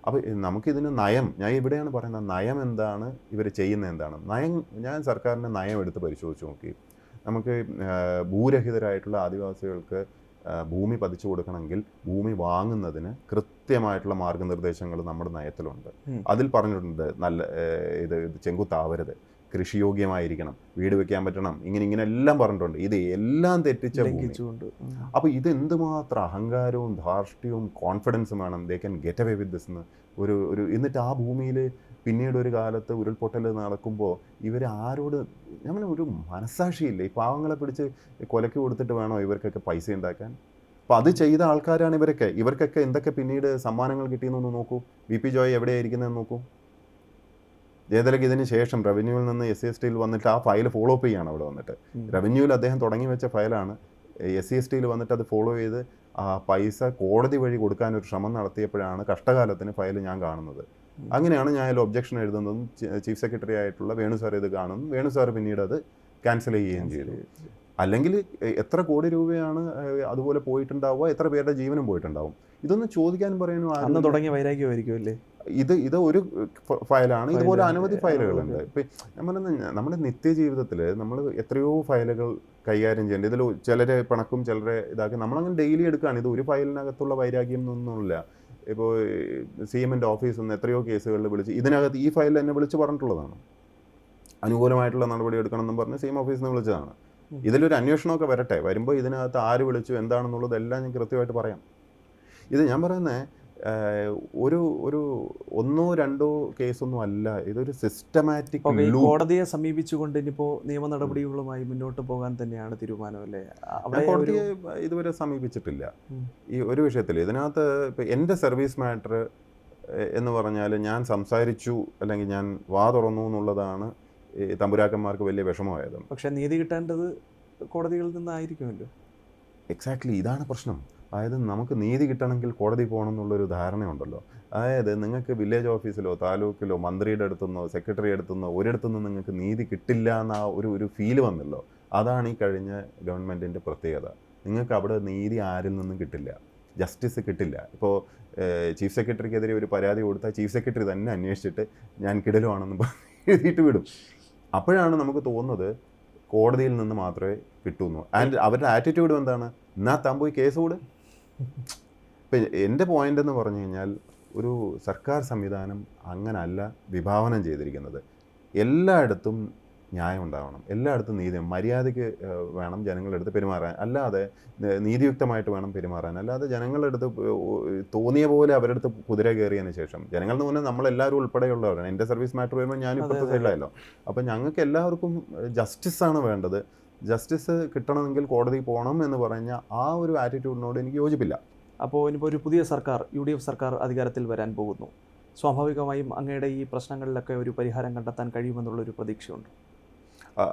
അപ്പോൾ നമുക്കിതിന് നയം, ഞാൻ ഇവിടെയാണ് പറയുന്നത്, നയം എന്താണ്, ഇവർ ചെയ്യുന്നത് എന്താണ്. നയം, ഞാൻ സർക്കാരിൻ്റെ നയം എടുത്ത് പരിശോധിച്ച് നോക്കി. നമുക്ക് ഭൂരഹിതരായിട്ടുള്ള ആദിവാസികൾക്ക് ഭൂമി പതിച്ചു കൊടുക്കണമെങ്കിൽ ഭൂമി വാങ്ങുന്നതിന് കൃത്യമായിട്ടുള്ള മാർഗനിർദ്ദേശങ്ങൾ നമ്മുടെ നയത്തിലുണ്ട്. അതിൽ പറഞ്ഞിട്ടുണ്ട് ഇത് ചെങ്കുത്താവരുത്, കൃഷിയോഗ്യമായിരിക്കണം, വീട് വെക്കാൻ പറ്റണം, ഇങ്ങനെ എല്ലാം പറഞ്ഞിട്ടുണ്ട്. ഇത് എല്ലാം തെറ്റിച്ച ഭൂമി. അപ്പോൾ ഇത് എന്തുമാത്രം അഹങ്കാരവും ധാർഷ്ട്യവും കോൺഫിഡൻസും വേണം they can get away with this എന്ന് ഒരു എന്നിട്ട് ആ ഭൂമിയിൽ പിന്നീട് ഒരു കാലത്ത് ഉരുൾപൊട്ടൽ നടക്കുമ്പോൾ ഇവർ ആരോട് നമ്മൾ ഒരു മനസ്സാക്ഷിയില്ല. ഈ പാവങ്ങളെ പിടിച്ച് കൊലക്ക് കൊടുത്തിട്ട് വേണോ ഇവർക്കൊക്കെ പൈസ ഉണ്ടാക്കാൻ? അപ്പോൾ അത് ചെയ്ത ആൾക്കാരാണ് ഇവർക്കൊക്കെ എന്തൊക്കെ പിന്നീട് സമ്മാനങ്ങൾ കിട്ടിയെന്നൊന്ന് നോക്കൂ. VP ജോയ് എവിടെയായിരിക്കുന്നതെന്ന് നോക്കൂ. ജയതിലക്ക് ഇതിന് ശേഷം റവന്യൂവിൽ നിന്ന് SC/STയിൽ വന്നിട്ട് ആ ഫയൽ ഫോളോ അപ്പ് ചെയ്യാണ്. അവിടെ വന്നിട്ട് റവന്യൂവിൽ അദ്ദേഹം തുടങ്ങി വെച്ച ഫയലാണ്. SC/STയിൽ വന്നിട്ട് അത് ഫോളോ ചെയ്ത് ആ പൈസ കോടതി വഴി കൊടുക്കാനൊരു ശ്രമം നടത്തിയപ്പോഴാണ് കഷ്ടകാലത്തിന് ഫയൽ ഞാൻ കാണുന്നത്. അങ്ങനെയാണ് ഞാൻ അതിൽ ഒബ്ജക്ഷൻ എഴുതുന്നതും ചീഫ് സെക്രട്ടറി ആയിട്ടുള്ള വേണു സാർ ഇത് കാണുന്നു. വേണു സാർ പിന്നീട് അത് ക്യാൻസൽ ചെയ്യുകയും ചെയ്തു. അല്ലെങ്കിൽ എത്ര കോടി രൂപയാണ് അതുപോലെ പോയിട്ടുണ്ടാവുക, എത്ര പേരുടെ ജീവനും പോയിട്ടുണ്ടാവും. ഇതൊന്നും ചോദിക്കാനും പറയാനും അന്ന് തുടങ്ങിയ വൈരാഗ്യമായിരിക്കും അല്ലേ? ഇത് ഒരു ഫയലാണ്. ഇതുപോലെ അനവധി ഫയലുകളുണ്ട്. ഇപ്പം ഞാൻ പറയുന്നത് നമ്മുടെ നിത്യജീവിതത്തിൽ നമ്മൾ എത്രയോ ഫയലുകൾ കൈകാര്യം ചെയ്യേണ്ടത്. ഇതിൽ ചിലരെ പിണക്കും ചിലരെ ഇതാക്കി നമ്മളങ്ങനെ ഡെയിലി എടുക്കുകയാണ്. ഇത് ഒരു ഫയലിനകത്തുള്ള വൈരാഗ്യം ഒന്നുമില്ല. ഇപ്പോൾ CMൻ്റെ ഓഫീസിൽ നിന്ന് എത്രയോ കേസുകളിൽ വിളിച്ച് ഇതിനകത്ത് ഈ ഫയലിൽ എന്നെ വിളിച്ച് പറഞ്ഞിട്ടുള്ളതാണ്. അനുകൂലമായിട്ടുള്ള നടപടി എടുക്കണമെന്നും പറഞ്ഞ് CM ഓഫീസിൽ നിന്ന് വിളിച്ചതാണ്. ഇതിലൊരു അന്വേഷണമൊക്കെ വരട്ടെ. വരുമ്പോൾ ഇതിനകത്ത് ആര് വിളിച്ചു എന്താണെന്നുള്ളതെല്ലാം ഞാൻ കൃത്യമായിട്ട് പറയാം. ഇത് ഞാൻ പറയുന്നത് ഒരു ഒന്നോ രണ്ടോ കേസൊന്നും അല്ല, ഇതൊരു സിസ്റ്റമാറ്റിക്. കോടതിയെ സമീപിച്ചുകൊണ്ട് ഇനിയിപ്പോൾ നിയമ നടപടികളുമായി മുന്നോട്ട് പോകാൻ തന്നെയാണ് തീരുമാനം അല്ലേ? കോടതിയെ ഇതുവരെ സമീപിച്ചിട്ടില്ല ഈ ഒരു വിഷയത്തിൽ. ഇതിനകത്ത് ഇപ്പം എൻ്റെ സർവീസ് മാറ്റർ എന്ന് പറഞ്ഞാൽ ഞാൻ സംസാരിച്ചു അല്ലെങ്കിൽ ഞാൻ വാ തുറന്നു എന്നുള്ളതാണ് ഈ തമ്പുരാക്കന്മാർക്ക് വലിയ വിഷമമായത്. പക്ഷേ നീതി കിട്ടേണ്ടത് കോടതികളിൽ നിന്നായിരിക്കുമല്ലോ. എക്സാക്ട്ലി, ഇതാണ് പ്രശ്നം. അതായത് നമുക്ക് നീതി കിട്ടണമെങ്കിൽ കോടതി പോകണം എന്നുള്ളൊരു ധാരണയുണ്ടല്ലോ. അതായത് നിങ്ങൾക്ക് വില്ലേജ് ഓഫീസിലോ താലൂക്കിലോ മന്ത്രിയുടെ അടുത്തുനിന്നോ സെക്രട്ടറി അടുത്തുനിന്നോ ഒരിടത്തുനിന്ന് നിങ്ങൾക്ക് നീതി കിട്ടില്ല എന്ന ഒരു ഫീല് വന്നല്ലോ. അതാണ് ഈ കഴിഞ്ഞ ഗവൺമെൻറ്റിൻ്റെ പ്രത്യേകത. നിങ്ങൾക്ക് അവിടെ നീതി ആരിൽ നിന്നും കിട്ടില്ല, ജസ്റ്റിസ് കിട്ടില്ല. ഇപ്പോൾ ചീഫ് സെക്രട്ടറിക്കെതിരെ ഒരു പരാതി കൊടുത്താൽ ചീഫ് സെക്രട്ടറി തന്നെ അന്വേഷിച്ചിട്ട് ഞാൻ കിടലുവാണെന്ന് എഴുതിയിട്ട് വിടും. അപ്പോഴാണ് നമുക്ക് തോന്നുന്നത് കോടതിയിൽ നിന്ന് മാത്രമേ കിട്ടൂന്നു. ആൻഡ് അവരുടെ ആറ്റിറ്റ്യൂഡ് എന്താണ്? എന്നാ താൻ പോയി കേസ് കൂട്. ഇപ്പം എൻ്റെ പോയിൻ്റ് എന്ന് പറഞ്ഞു കഴിഞ്ഞാൽ ഒരു സർക്കാർ സംവിധാനം അങ്ങനല്ല വിഭാവനം ചെയ്തിരിക്കുന്നത്. എല്ലായിടത്തും ന്യായം ഉണ്ടാവണം, എല്ലായിടത്തും നീതി, മര്യാദയ്ക്ക് വേണം ജനങ്ങളുടെ അടുത്ത് പെരുമാറാൻ. അല്ലാതെ നീതിയുക്തമായിട്ട് വേണം പെരുമാറാൻ. അല്ലാതെ ജനങ്ങളുടെ അടുത്ത് തോന്നിയ പോലെ അവരുടെ അടുത്ത് കുതിര കയറിയതിന് ശേഷം ജനങ്ങളെന്ന് പറഞ്ഞാൽ നമ്മളെല്ലാവരും ഉൾപ്പെടെയുള്ളവരാണ്. എൻ്റെ സർവീസ് മാറ്റർ വരുമ്പോൾ ഞാൻ ഇപ്പോഴത്തെ സൈഡിലായല്ലോ. അപ്പം ഞങ്ങൾക്ക് എല്ലാവർക്കും ജസ്റ്റിസാണ് വേണ്ടത്. ജസ്റ്റിസ് കിട്ടണമെങ്കിൽ കോടതി പോകണം എന്ന് പറഞ്ഞ ആ ഒരു ആറ്റിറ്റ്യൂഡിനോട് എനിക്ക് യോജിപ്പില്ല. അപ്പോൾ ഇനിയിപ്പോൾ ഒരു പുതിയ സർക്കാർ, UDF സർക്കാർ അധികാരത്തിൽ വരാൻ പോകുന്നു. സ്വാഭാവികമായും അങ്ങയുടെ ഈ പ്രശ്നങ്ങളിലൊക്കെ ഒരു പരിഹാരം കണ്ടെത്താൻ കഴിയുമെന്നുള്ളൊരു പ്രതീക്ഷയുണ്ട്.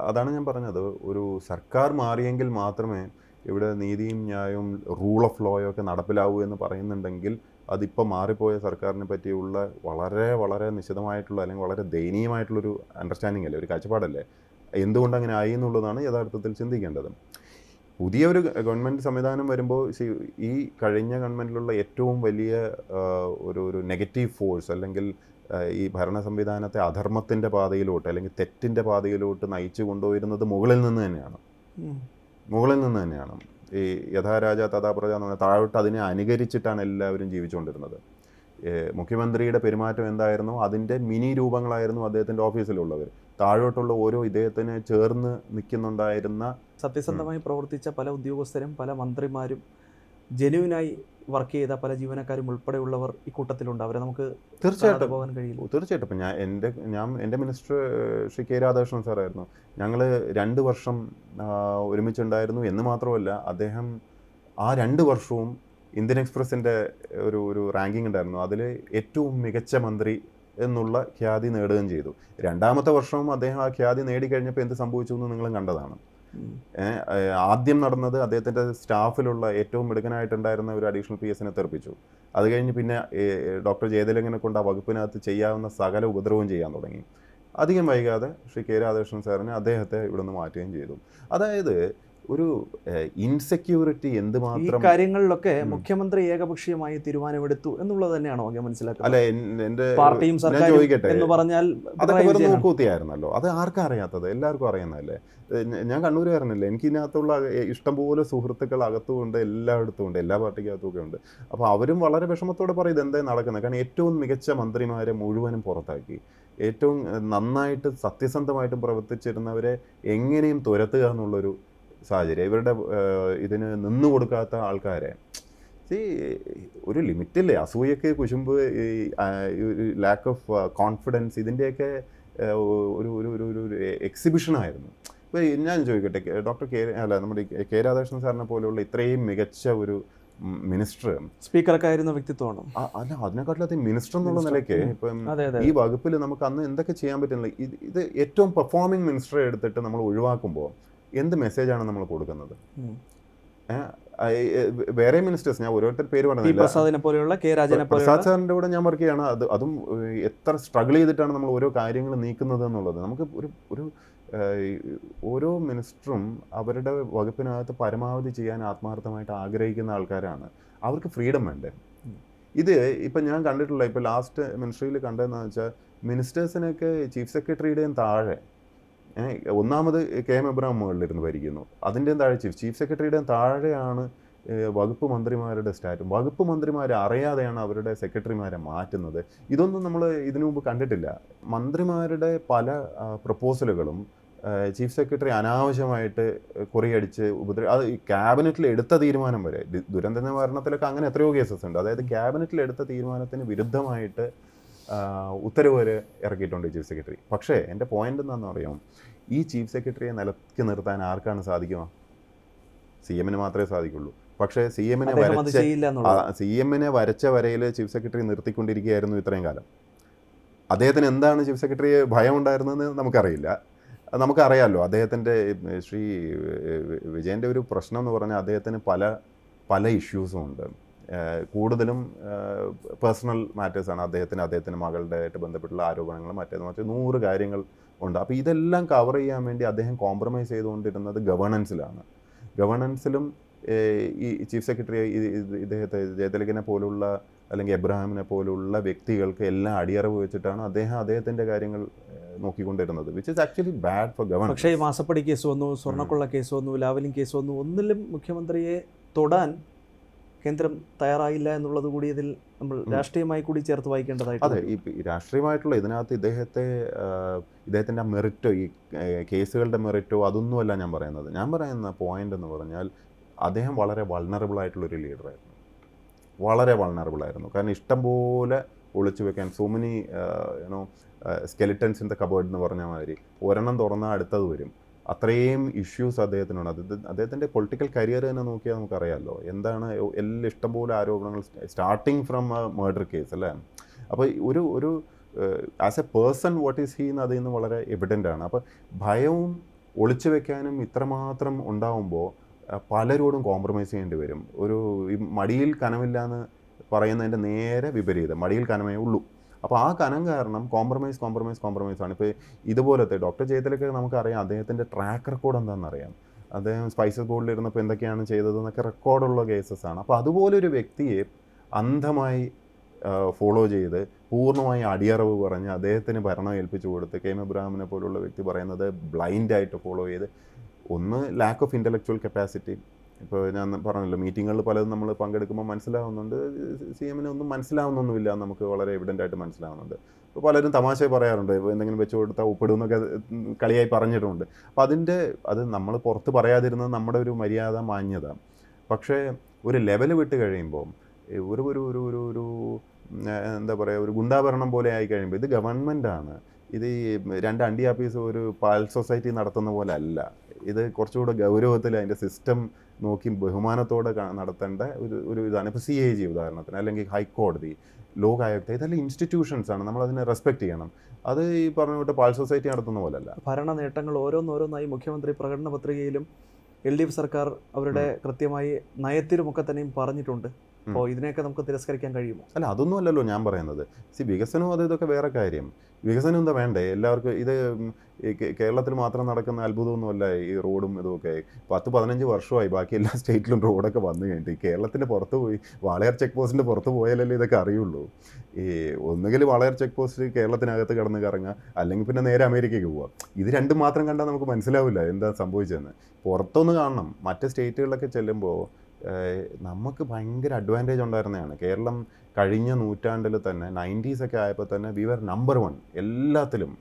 അതാണ് ഞാൻ പറഞ്ഞത്. ഒരു സർക്കാർ മാറിയെങ്കിൽ മാത്രമേ ഇവിടെ നീതിയും ന്യായവും റൂൾ ഓഫ് ലോയും ഒക്കെ നടപ്പിലാവൂ എന്ന് പറയുന്നുണ്ടെങ്കിൽ അതിപ്പോൾ മാറിപ്പോയ സർക്കാരിനെ പറ്റിയുള്ള വളരെ വളരെ നിശിതമായിട്ടുള്ള അല്ലെങ്കിൽ വളരെ ദയനീയമായിട്ടുള്ളൊരു അണ്ടർസ്റ്റാൻഡിംഗ് അല്ലേ, ഒരു കാഴ്ചപ്പാടല്ലേ. എന്തുകൊണ്ട് അങ്ങനെ ആയി എന്നുള്ളതാണ് യഥാർത്ഥത്തിൽ ചിന്തിക്കേണ്ടത്. പുതിയൊരു ഗവൺമെൻറ് സംവിധാനം വരുമ്പോൾ ഈ കഴിഞ്ഞ ഗവൺമെൻറ്റിലുള്ള ഏറ്റവും വലിയ ഒരു നെഗറ്റീവ് ഫോഴ്സ് അല്ലെങ്കിൽ ഈ ഭരണ സംവിധാനത്തെ അധർമ്മത്തിൻ്റെ പാതയിലോട്ട് അല്ലെങ്കിൽ തെറ്റിൻ്റെ പാതയിലോട്ട് നയിച്ചു കൊണ്ടുപോയിരുന്നത് മുകളിൽ നിന്ന് തന്നെയാണ്. മുകളിൽ നിന്ന് തന്നെയാണ്. ഈ യഥാ രാജ തഥാ പ്രജ എന്ന് പറഞ്ഞാൽ താഴോട്ട് അതിനെ അനുകരിച്ചിട്ടാണ് എല്ലാവരും ജീവിച്ചുകൊണ്ടിരുന്നത്. മുഖ്യമന്ത്രിയുടെ പെരുമാറ്റം എന്തായിരുന്നു, അതിൻ്റെ മിനി രൂപങ്ങളായിരുന്നു അദ്ദേഹത്തിൻ്റെ ഓഫീസിലുള്ളവർ. താഴോട്ടുള്ള ഓരോ ഇദ്ദേഹത്തിന് ചേർന്ന് നിൽക്കുന്നുണ്ടായിരുന്ന സത്യസന്ധമായി പ്രവർത്തിച്ച പല ഉദ്യോഗസ്ഥരും പല മന്ത്രിമാരും ജെന്യുവിനായി വർക്ക് ചെയ്ത പല ജീവനക്കാരും ഉൾപ്പെടെയുള്ളവർ ഈ കൂട്ടത്തിലുണ്ട്. അവരെ നമുക്ക് തീർച്ചയായിട്ടും പോകാൻ കഴിയില്ല. തീർച്ചയായിട്ടും. ഇപ്പം എൻ്റെ മിനിസ്റ്റർ ശ്രീ കെ രാധാകൃഷ്ണൻ സാറായിരുന്നു. ഞങ്ങൾ 2 വർഷം ഒരുമിച്ചുണ്ടായിരുന്നു എന്ന് മാത്രമല്ല, അദ്ദേഹം ആ 2 വർഷവും ഇന്ത്യൻ എക്സ്പ്രസിൻ്റെ ഒരു റാങ്കിങ് ഉണ്ടായിരുന്നു. അതിൽ ഏറ്റവും മികച്ച മന്ത്രി എന്നുള്ള ഖ്യാതി നേടുകയും ചെയ്തു. 2ാമത്തെ വർഷവും അദ്ദേഹം ആ ഖ്യാതി നേടിക്കഴിഞ്ഞപ്പോൾ എന്ത് സംഭവിച്ചു എന്ന് നിങ്ങളും കണ്ടതാണ്. ആദ്യം നടന്നത് അദ്ദേഹത്തിൻ്റെ സ്റ്റാഫിലുള്ള ഏറ്റവും മിടുക്കനായിട്ടുണ്ടായിരുന്ന ഒരു അഡീഷണൽ PS-നെ തെറിപ്പിച്ചു. അത് കഴിഞ്ഞ് പിന്നെ ഡോക്ടർ ജയതിലകനെ കൊണ്ട് ആ വകുപ്പിനകത്ത് ചെയ്യാവുന്ന സകല ഉപദ്രവവും ചെയ്യാൻ തുടങ്ങി. അധികം വൈകാതെ ശ്രീ കെ രാധാകൃഷ്ണൻ സാറിനെ അദ്ദേഹത്തെ ഇവിടെ നിന്ന് മാറ്റുകയും ചെയ്തു. അതായത് ഒരു ഇൻസെക്യൂരിറ്റി എന്തുമാത്രം കാര്യങ്ങളിലൊക്കെ മുഖ്യമന്ത്രി ഏകപക്ഷീയമായി തീരുമാനമെടുത്തു എന്നുള്ളത് തന്നെയാണോ ഞാൻ മനസ്സിലാക്കുന്നത്? അല്ല, എൻ്റെ പാർട്ടിയും സർക്കാരും ചോദിക്കട്ടെ, എന്ന് പറഞ്ഞാൽ അതൊക്കെ വെറുതെ നോക്കൂത്തിയായിരുന്നല്ലോ. അത് ആർക്കും അറിയാത്തത്, എല്ലാവർക്കും അറിയുന്നതല്ലേ. ഞാൻ കണ്ണൂരുകാരനല്ലേ, എനിക്ക് ഇതിനകത്തുള്ള ഇഷ്ടംപോലെ സുഹൃത്തുക്കൾ അകത്തുമുണ്ട്, എല്ലായിടത്തും ഉണ്ട്, എല്ലാ പാർട്ടിക്കകത്തുമൊക്കെ ഉണ്ട്. അപ്പോൾ അവരും വളരെ വിഷമത്തോടെ പറയും ഇതെന്താ നടക്കുന്നത്. കാരണം ഏറ്റവും മികച്ച മന്ത്രിമാരെ മുഴുവനും പുറത്താക്കി, ഏറ്റവും നന്നായിട്ട് സത്യസന്ധമായിട്ടും പ്രവർത്തിച്ചിരുന്നവരെ എങ്ങനെയും തുരത്തുക എന്നുള്ളൊരു സാഹചര്യം. ഇവരുടെ ഇതിന് നിന്നു കൊടുക്കാത്ത ആൾക്കാരെ ഒരു ലിമിറ്റില്ലേ. അസൂയക്ക്, കുശുമ്പ്, ലാക്ക് ഓഫ് കോൺഫിഡൻസ്, ഇതിൻ്റെയൊക്കെ ഒരു ഒരു ഒരു എക്സിബിഷനായിരുന്നു. ഇപ്പോൾ ഞാൻ ചോദിക്കട്ടെ, നമ്മുടെ കെ രാധാകൃഷ്ണൻ സാറിനെ പോലെയുള്ള ഇത്രയും മികച്ച ഒരു മിനിസ്റ്റർ, സ്പീക്കറൊക്കെ ആയിരുന്ന വ്യക്തിത്വമാണ്. അല്ല, അതിനെക്കാട്ടിലും മിനിസ്റ്റർ എന്നുള്ള നിലയ്ക്ക് ഇപ്പം ഈ വകുപ്പിൽ നമുക്ക് അന്ന് എന്തൊക്കെ ചെയ്യാൻ പറ്റുന്നില്ല. ഇത് ഏറ്റവും പെർഫോമിംഗ് മിനിസ്റ്ററെ എടുത്തിട്ട് നമ്മൾ ഒഴിവാക്കുമ്പോൾ എന്ത് മെസ്സേജാണ് നമ്മൾ കൊടുക്കുന്നത്? വേറെ മിനിസ്റ്റേഴ്സ്, ഞാൻ ഓരോരുത്തർ പേര് പറഞ്ഞില്ല, പ്രസാദ് സാറിൻ്റെ കൂടെ ഞാൻ വർക്ക് ചെയ്യാണ്. അതും എത്ര സ്ട്രഗിൾ ചെയ്തിട്ടാണ് നമ്മൾ ഓരോ കാര്യങ്ങൾ നീക്കുന്നത് എന്നുള്ളത്. നമുക്ക് ഒരു ഓരോ മിനിസ്റ്ററും അവരുടെ വകുപ്പിനകത്ത് പരമാവധി ചെയ്യാൻ ആത്മാർത്ഥമായിട്ട് ആഗ്രഹിക്കുന്ന ആൾക്കാരാണ്. അവർക്ക് ഫ്രീഡം വേണ്ടേ? ഇത് ഇപ്പം ഞാൻ കണ്ടിട്ടുള്ള, ഇപ്പോൾ ലാസ്റ്റ് മിനിസ്ട്രിയിൽ കണ്ടതെന്ന് വെച്ചാൽ മിനിസ്റ്റേഴ്സിനൊക്കെ ചീഫ് സെക്രട്ടറിയുടെയും താഴെ, ഒന്നാമത് KM എബ്രഹാം മുകളിലിരുന്ന് ഭരിക്കുന്നു, അതിൻ്റെയും താഴെ ചീഫ് സെക്രട്ടറിയുടെയും താഴെയാണ് വകുപ്പ് മന്ത്രിമാരുടെ സ്റ്റാറ്റസ്. വകുപ്പ് മന്ത്രിമാരെ അറിയാതെയാണ് അവരുടെ സെക്രട്ടറിമാരെ മാറ്റുന്നത്. ഇതൊന്നും നമ്മൾ ഇതിനു മുമ്പ് കണ്ടിട്ടില്ല. മന്ത്രിമാരുടെ പല പ്രപ്പോസലുകളും ചീഫ് സെക്രട്ടറി അനാവശ്യമായിട്ട് കുറിയടിച്ച് അത് ക്യാബിനറ്റിൽ എടുത്ത തീരുമാനം വരെ, ദുരന്ത നിവാരണത്തിലൊക്കെ അങ്ങനെ എത്രയോ കേസസ് ഉണ്ട്. അതായത് ക്യാബിനറ്റിൽ എടുത്ത തീരുമാനത്തിന് വിരുദ്ധമായിട്ട് ഉത്തരവ് വരെ ഇറക്കിയിട്ടുണ്ട് ചീഫ് സെക്രട്ടറി. പക്ഷേ എൻ്റെ പോയിന്റ് എന്താണെന്ന് അറിയാം, ഈ ചീഫ് സെക്രട്ടറിയെ നിലയ്ക്ക് നിർത്താൻ ആർക്കാണ് സാധിക്കുക? CM-ന് മാത്രമേ സാധിക്കുള്ളൂ. പക്ഷേ CM-നെ വരച്ച വരയിൽ ചീഫ് സെക്രട്ടറി നിർത്തിക്കൊണ്ടിരിക്കുകയായിരുന്നു ഇത്രയും കാലം. അദ്ദേഹത്തിന് എന്താണ് ചീഫ് സെക്രട്ടറിയെ ഭയം ഉണ്ടായിരുന്നതെന്ന് നമുക്കറിയില്ല. നമുക്കറിയാമല്ലോ, അദ്ദേഹത്തിൻ്റെ ശ്രീ വിജയൻ്റെ ഒരു പ്രശ്നം എന്ന് പറഞ്ഞാൽ അദ്ദേഹത്തിന് പല ഇഷ്യൂസും ഉണ്ട്. കൂടുതലും പേഴ്സണൽ മാറ്റേഴ്സാണ് അദ്ദേഹത്തിൻ്റെ മകളുടെ ആയിട്ട് ബന്ധപ്പെട്ടുള്ള ആരോപണങ്ങൾ, മറ്റേത് 100 കാര്യങ്ങൾ ഉണ്ട്. അപ്പോൾ ഇതെല്ലാം കവർ ചെയ്യാൻ വേണ്ടി അദ്ദേഹം കോംപ്രമൈസ് ചെയ്തുകൊണ്ടിരുന്നത് ഗവേണൻസിലും ഈ ചീഫ് സെക്രട്ടറി ഇദ്ദേഹത്തെ ജയതിലകനെ പോലുള്ള അല്ലെങ്കിൽ എബ്രഹാമിനെ പോലുള്ള വ്യക്തികൾക്ക് എല്ലാം അടിയറവ് വെച്ചിട്ടാണ് അദ്ദേഹത്തിൻ്റെ കാര്യങ്ങൾ നോക്കിക്കൊണ്ടിരുന്നത്, which is actually bad for governance. പക്ഷേ ഈ മാസപ്പടി കേസ് വന്നു, സ്വർണ്ണക്കൊള്ള കേസ് വന്നു, ലാവലിംഗ് കേസ് വന്നു, ഒന്നിലും മുഖ്യമന്ത്രിയെ തൊടാൻ കേന്ദ്രം തയ്യാറായില്ല എന്നുള്ളത് കൂടി ഇതിൽ നമ്മൾ രാഷ്ട്രീയമായി കൂടി ചേർത്ത് വായിക്കേണ്ടതായിട്ട്. അതെ, ഈ രാഷ്ട്രീയമായിട്ടുള്ള ഇതിനകത്ത് ഇദ്ദേഹത്തിൻ്റെ മെറിറ്റോ, ഈ കേസുകളുടെ മെറിറ്റോ അതൊന്നുമല്ല ഞാൻ പറയുന്നത്. ഞാൻ പറയുന്ന പോയിന്റ് എന്ന് പറഞ്ഞാൽ അദ്ദേഹം വളരെ വൾണറബിൾ ആയിട്ടുള്ളൊരു ലീഡറായിരുന്നു. വളരെ വൾണറബിൾ ആയിരുന്നു. കാരണം ഇഷ്ടംപോലെ ഒളിച്ചു വെക്കാൻ, so many skeletons in the cupboard എന്ന് പറഞ്ഞ മാതിരി ഒരെണ്ണം തുറന്നാൽ അടുത്തത് വരും. അത്രയും ഇഷ്യൂസ് അദ്ദേഹത്തിനുണ്ട്. അദ്ദേഹത്തിൻ്റെ പൊളിറ്റിക്കൽ കരിയർ തന്നെ നോക്കിയാൽ നമുക്കറിയാമല്ലോ എന്താണ്. എല്ലാം ഇഷ്ടംപോലെ ആരോപണങ്ങൾ, സ്റ്റാർട്ടിങ് ഫ്രം മർഡർ കേസ് അല്ലേ. അപ്പോൾ ഒരു as A person what is he എന്ന് അതിൽ നിന്ന് വളരെ എവിഡൻ്റ് ആണ്. അപ്പോൾ ഭയവും ഒളിച്ചു വെക്കാനും ഇത്രമാത്രം ഉണ്ടാവുമ്പോൾ പലരോടും കോംപ്രമൈസ് ചെയ്യേണ്ടി വരും. ഈ മടിയിൽ കനമില്ല എന്ന് പറയുന്നതിൻ്റെ നേരെ വിപരീതം, മടിയിൽ കനമേ ഉള്ളൂ. അപ്പോൾ ആ കനം കാരണം കോംപ്രമൈസ് ആണ്. ഇപ്പോൾ ഇതുപോലത്തെ ഡോക്ടർ ജയതിലൊക്കെ നമുക്കറിയാം അദ്ദേഹത്തിൻ്റെ ട്രാക്ക് റെക്കോർഡ് എന്താണെന്നറിയാം. അദ്ദേഹം സ്പൈസസ് ബോർഡിൽ ഇരുന്നപ്പോൾ എന്തൊക്കെയാണ് ചെയ്തതെന്നൊക്കെ റെക്കോർഡുള്ള കേസസാണ്. അപ്പോൾ അതുപോലൊരു വ്യക്തിയെ അന്ധമായി ഫോളോ ചെയ്ത് പൂർണ്ണമായി അടിയറവ് പറഞ്ഞ് അദ്ദേഹത്തിന് ഭരണം ഏൽപ്പിച്ചു കൊടുത്ത് കെ എം എബ്രഹാമിനെ പോലുള്ള വ്യക്തി പറയുന്നത് ബ്ലൈൻഡായിട്ട് ഫോളോ ചെയ്ത്, ഒന്ന് ലാക്ക് ഓഫ് ഇൻ്റലക്ച്വൽ കപ്പാസിറ്റി. ഇപ്പോൾ ഞാൻ പറഞ്ഞല്ലോ, മീറ്റിങ്ങുകളിൽ പലതും നമ്മൾ പങ്കെടുക്കുമ്പോൾ മനസ്സിലാവുന്നുണ്ട്, സി എമ്മിന് ഒന്നും മനസ്സിലാവുന്നൊന്നുമില്ല, നമുക്ക് വളരെ എവിഡൻ്റായിട്ട് മനസ്സിലാവുന്നുണ്ട്. ഇപ്പോൾ പലരും തമാശ പറയാറുണ്ട്, എന്തെങ്കിലും വെച്ച് കൊടുത്താൽ ഒപ്പിടുമെന്നൊക്കെ കളിയായി പറഞ്ഞിട്ടുണ്ട്. അപ്പോൾ അത് നമ്മൾ പുറത്ത് പറയാതിരുന്നത് നമ്മുടെ ഒരു മര്യാദ, മാന്യത. പക്ഷേ ഒരു ലെവൽ വിട്ട് കഴിയുമ്പോൾ ഒരു ഒരു ഒരു ഒരു ഒരു എന്താ പറയുക, ഒരു ഗുണ്ടാഭരണം പോലെ ആയി കഴിയുമ്പോൾ ഇത് ഗവൺമെൻറ്റാണ്, ഇത് ഈ രണ്ട് അണ്ടിയാപ്പീസ് ഒരു പാൽ സൊസൈറ്റി നടത്തുന്ന പോലെ അല്ല, ഇത് കുറച്ചുകൂടെ ഗൗരവത്തിൽ അതിൻ്റെ സിസ്റ്റം നോക്കി ബഹുമാനത്തോടെ നടത്തേണ്ട ഒരു ഇതാണ്. ഇപ്പോൾ CAG ഉദാഹരണത്തിന്, അല്ലെങ്കിൽ ഹൈക്കോടതി, ലോകായുക്ത, ഇതെല്ലാം ഇൻസ്റ്റിറ്റ്യൂഷൻസ് ആണ്, നമ്മളതിനെ റെസ്പെക്ട് ചെയ്യണം. അത് ഈ പറഞ്ഞ വിട്ട് പാൽ സൊസൈറ്റി നടത്തുന്ന പോലല്ല. ഭരണ നേട്ടങ്ങൾ ഓരോന്നോരോന്നായി മുഖ്യമന്ത്രി പ്രകടന പത്രികയിലും LDF സർക്കാർ അവരുടെ കൃത്യമായി നയത്തിലുമൊക്കെ തന്നെയും പറഞ്ഞിട്ടുണ്ട്. അപ്പോൾ ഇതിനെയൊക്കെ നമുക്ക് തിരസ്കരിക്കാൻ കഴിയുമോ? അല്ല, അതൊന്നും അല്ലല്ലോ ഞാൻ പറയുന്നത്. വികസനവും ഇതൊക്കെ വേറെ കാര്യം. വികസനം എന്താ വേണ്ടേ എല്ലാവർക്കും? ഇത് കേരളത്തിൽ മാത്രം നടക്കുന്ന അത്ഭുതമൊന്നുമല്ല ഈ റോഡും ഇതുമൊക്കെ. 10-15 വർഷമായി ബാക്കി എല്ലാ സ്റ്റേറ്റിലും റോഡൊക്കെ വന്നു കഴിഞ്ഞിട്ട് ഈ കേരളത്തിൻ്റെ പുറത്ത് പോയി വാളയാർ ചെക്ക് പോസ്റ്റിൻ്റെ പുറത്ത് പോയാലല്ലേ ഇതൊക്കെ അറിയുള്ളൂ. ഈ ഒന്നുകിൽ വാളയാർ ചെക്ക് പോസ്റ്റ് കേരളത്തിനകത്ത് കടന്ന് കറങ്ങുക, അല്ലെങ്കിൽ പിന്നെ നേരെ അമേരിക്കയ്ക്ക് പോവുക. ഇത് രണ്ടും മാത്രം കണ്ടാൽ നമുക്ക് മനസ്സിലാവില്ല എന്താ സംഭവിച്ചതെന്ന്. പുറത്തൊന്ന് കാണണം. മറ്റ് സ്റ്റേറ്റുകളിലൊക്കെ ചെല്ലുമ്പോൾ നമുക്ക് ഭയങ്കര അഡ്വാൻറ്റേജ് ഉണ്ടായിരുന്നതാണ്. കേരളം കഴിഞ്ഞ നൂറ്റാണ്ടിൽ തന്നെ 90s ഒക്കെ ആയപ്പോൾ തന്നെ വി വർ നമ്പർ 1 എല്ലാത്തിലും.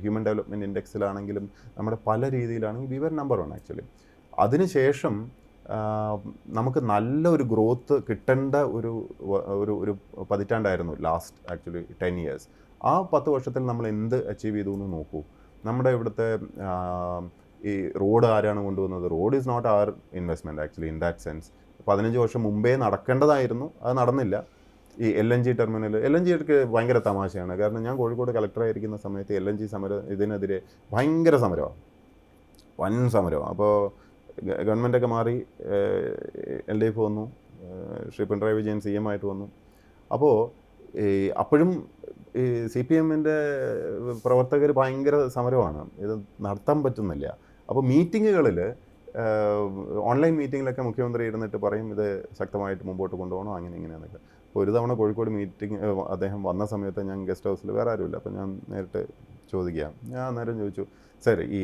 ഹ്യൂമൻ ഡെവലപ്മെൻറ്റ് ഇൻഡെക്സിലാണെങ്കിലും നമ്മുടെ പല രീതിയിലാണെങ്കിലും വി വർ നമ്പർ 1 ആക്ച്വലി. അതിനുശേഷം നമുക്ക് നല്ലൊരു ഗ്രോത്ത് കിട്ടേണ്ട ഒരു പതിറ്റാണ്ടായിരുന്നു ലാസ്റ്റ് ആക്ച്വലി 10 years. ആ 10 വർഷത്തിൽ നമ്മൾ എന്ത് അച്ചീവ് ചെയ്തു എന്ന് നോക്കൂ. നമ്മുടെ ഇവിടുത്തെ ഈ റോഡ് ആരാണ് കൊണ്ടുവന്നത്? Road is not our investment actually in that sense. 15 വർഷം മുമ്പേ നടക്കേണ്ടതായിരുന്നു, അത് നടന്നില്ല. ഈ LNG ടെർമിനൽ, LNG ഒക്കെ ഭയങ്കര തമാശയാണ്. കാരണം ഞാൻ കോഴിക്കോട് കളക്ടറായിരിക്കുന്ന സമയത്ത് LNG ഇതിനെതിരെ ഭയങ്കര സമരമാണ്, വൻ സമരമാണ്. അപ്പോൾ ഗവൺമെൻറ്റൊക്കെ മാറി LDF വന്നു, ശ്രീ പിണറായി വിജയൻ CM ആയിട്ട് വന്നു. അപ്പോൾ അപ്പോഴും ഈ CPM-ൻ്റെ പ്രവർത്തകർ ഭയങ്കര സമരമാണ്, ഇത് നടത്താൻ പറ്റുന്നില്ല. അപ്പോൾ മീറ്റിങ്ങുകളിൽ, ഓൺലൈൻ മീറ്റിങ്ങിലൊക്കെ മുഖ്യമന്ത്രി ഇരുന്നിട്ട് പറയും ഇത് ശക്തമായിട്ട് മുമ്പോട്ട് കൊണ്ടുപോകണം, അങ്ങനെ ഇങ്ങനെയെന്നൊക്കെ. അപ്പോൾ ഒരു തവണ കോഴിക്കോട് മീറ്റിംഗ് അദ്ദേഹം വന്ന സമയത്ത് ഞാൻ ഗസ്റ്റ് ഹൗസിൽ വേറെ ആരുമില്ല, അപ്പോൾ ഞാൻ നേരിട്ട് ചോദിക്കാം. ഞാൻ അന്നേരം ചോദിച്ചു, സാർ ഈ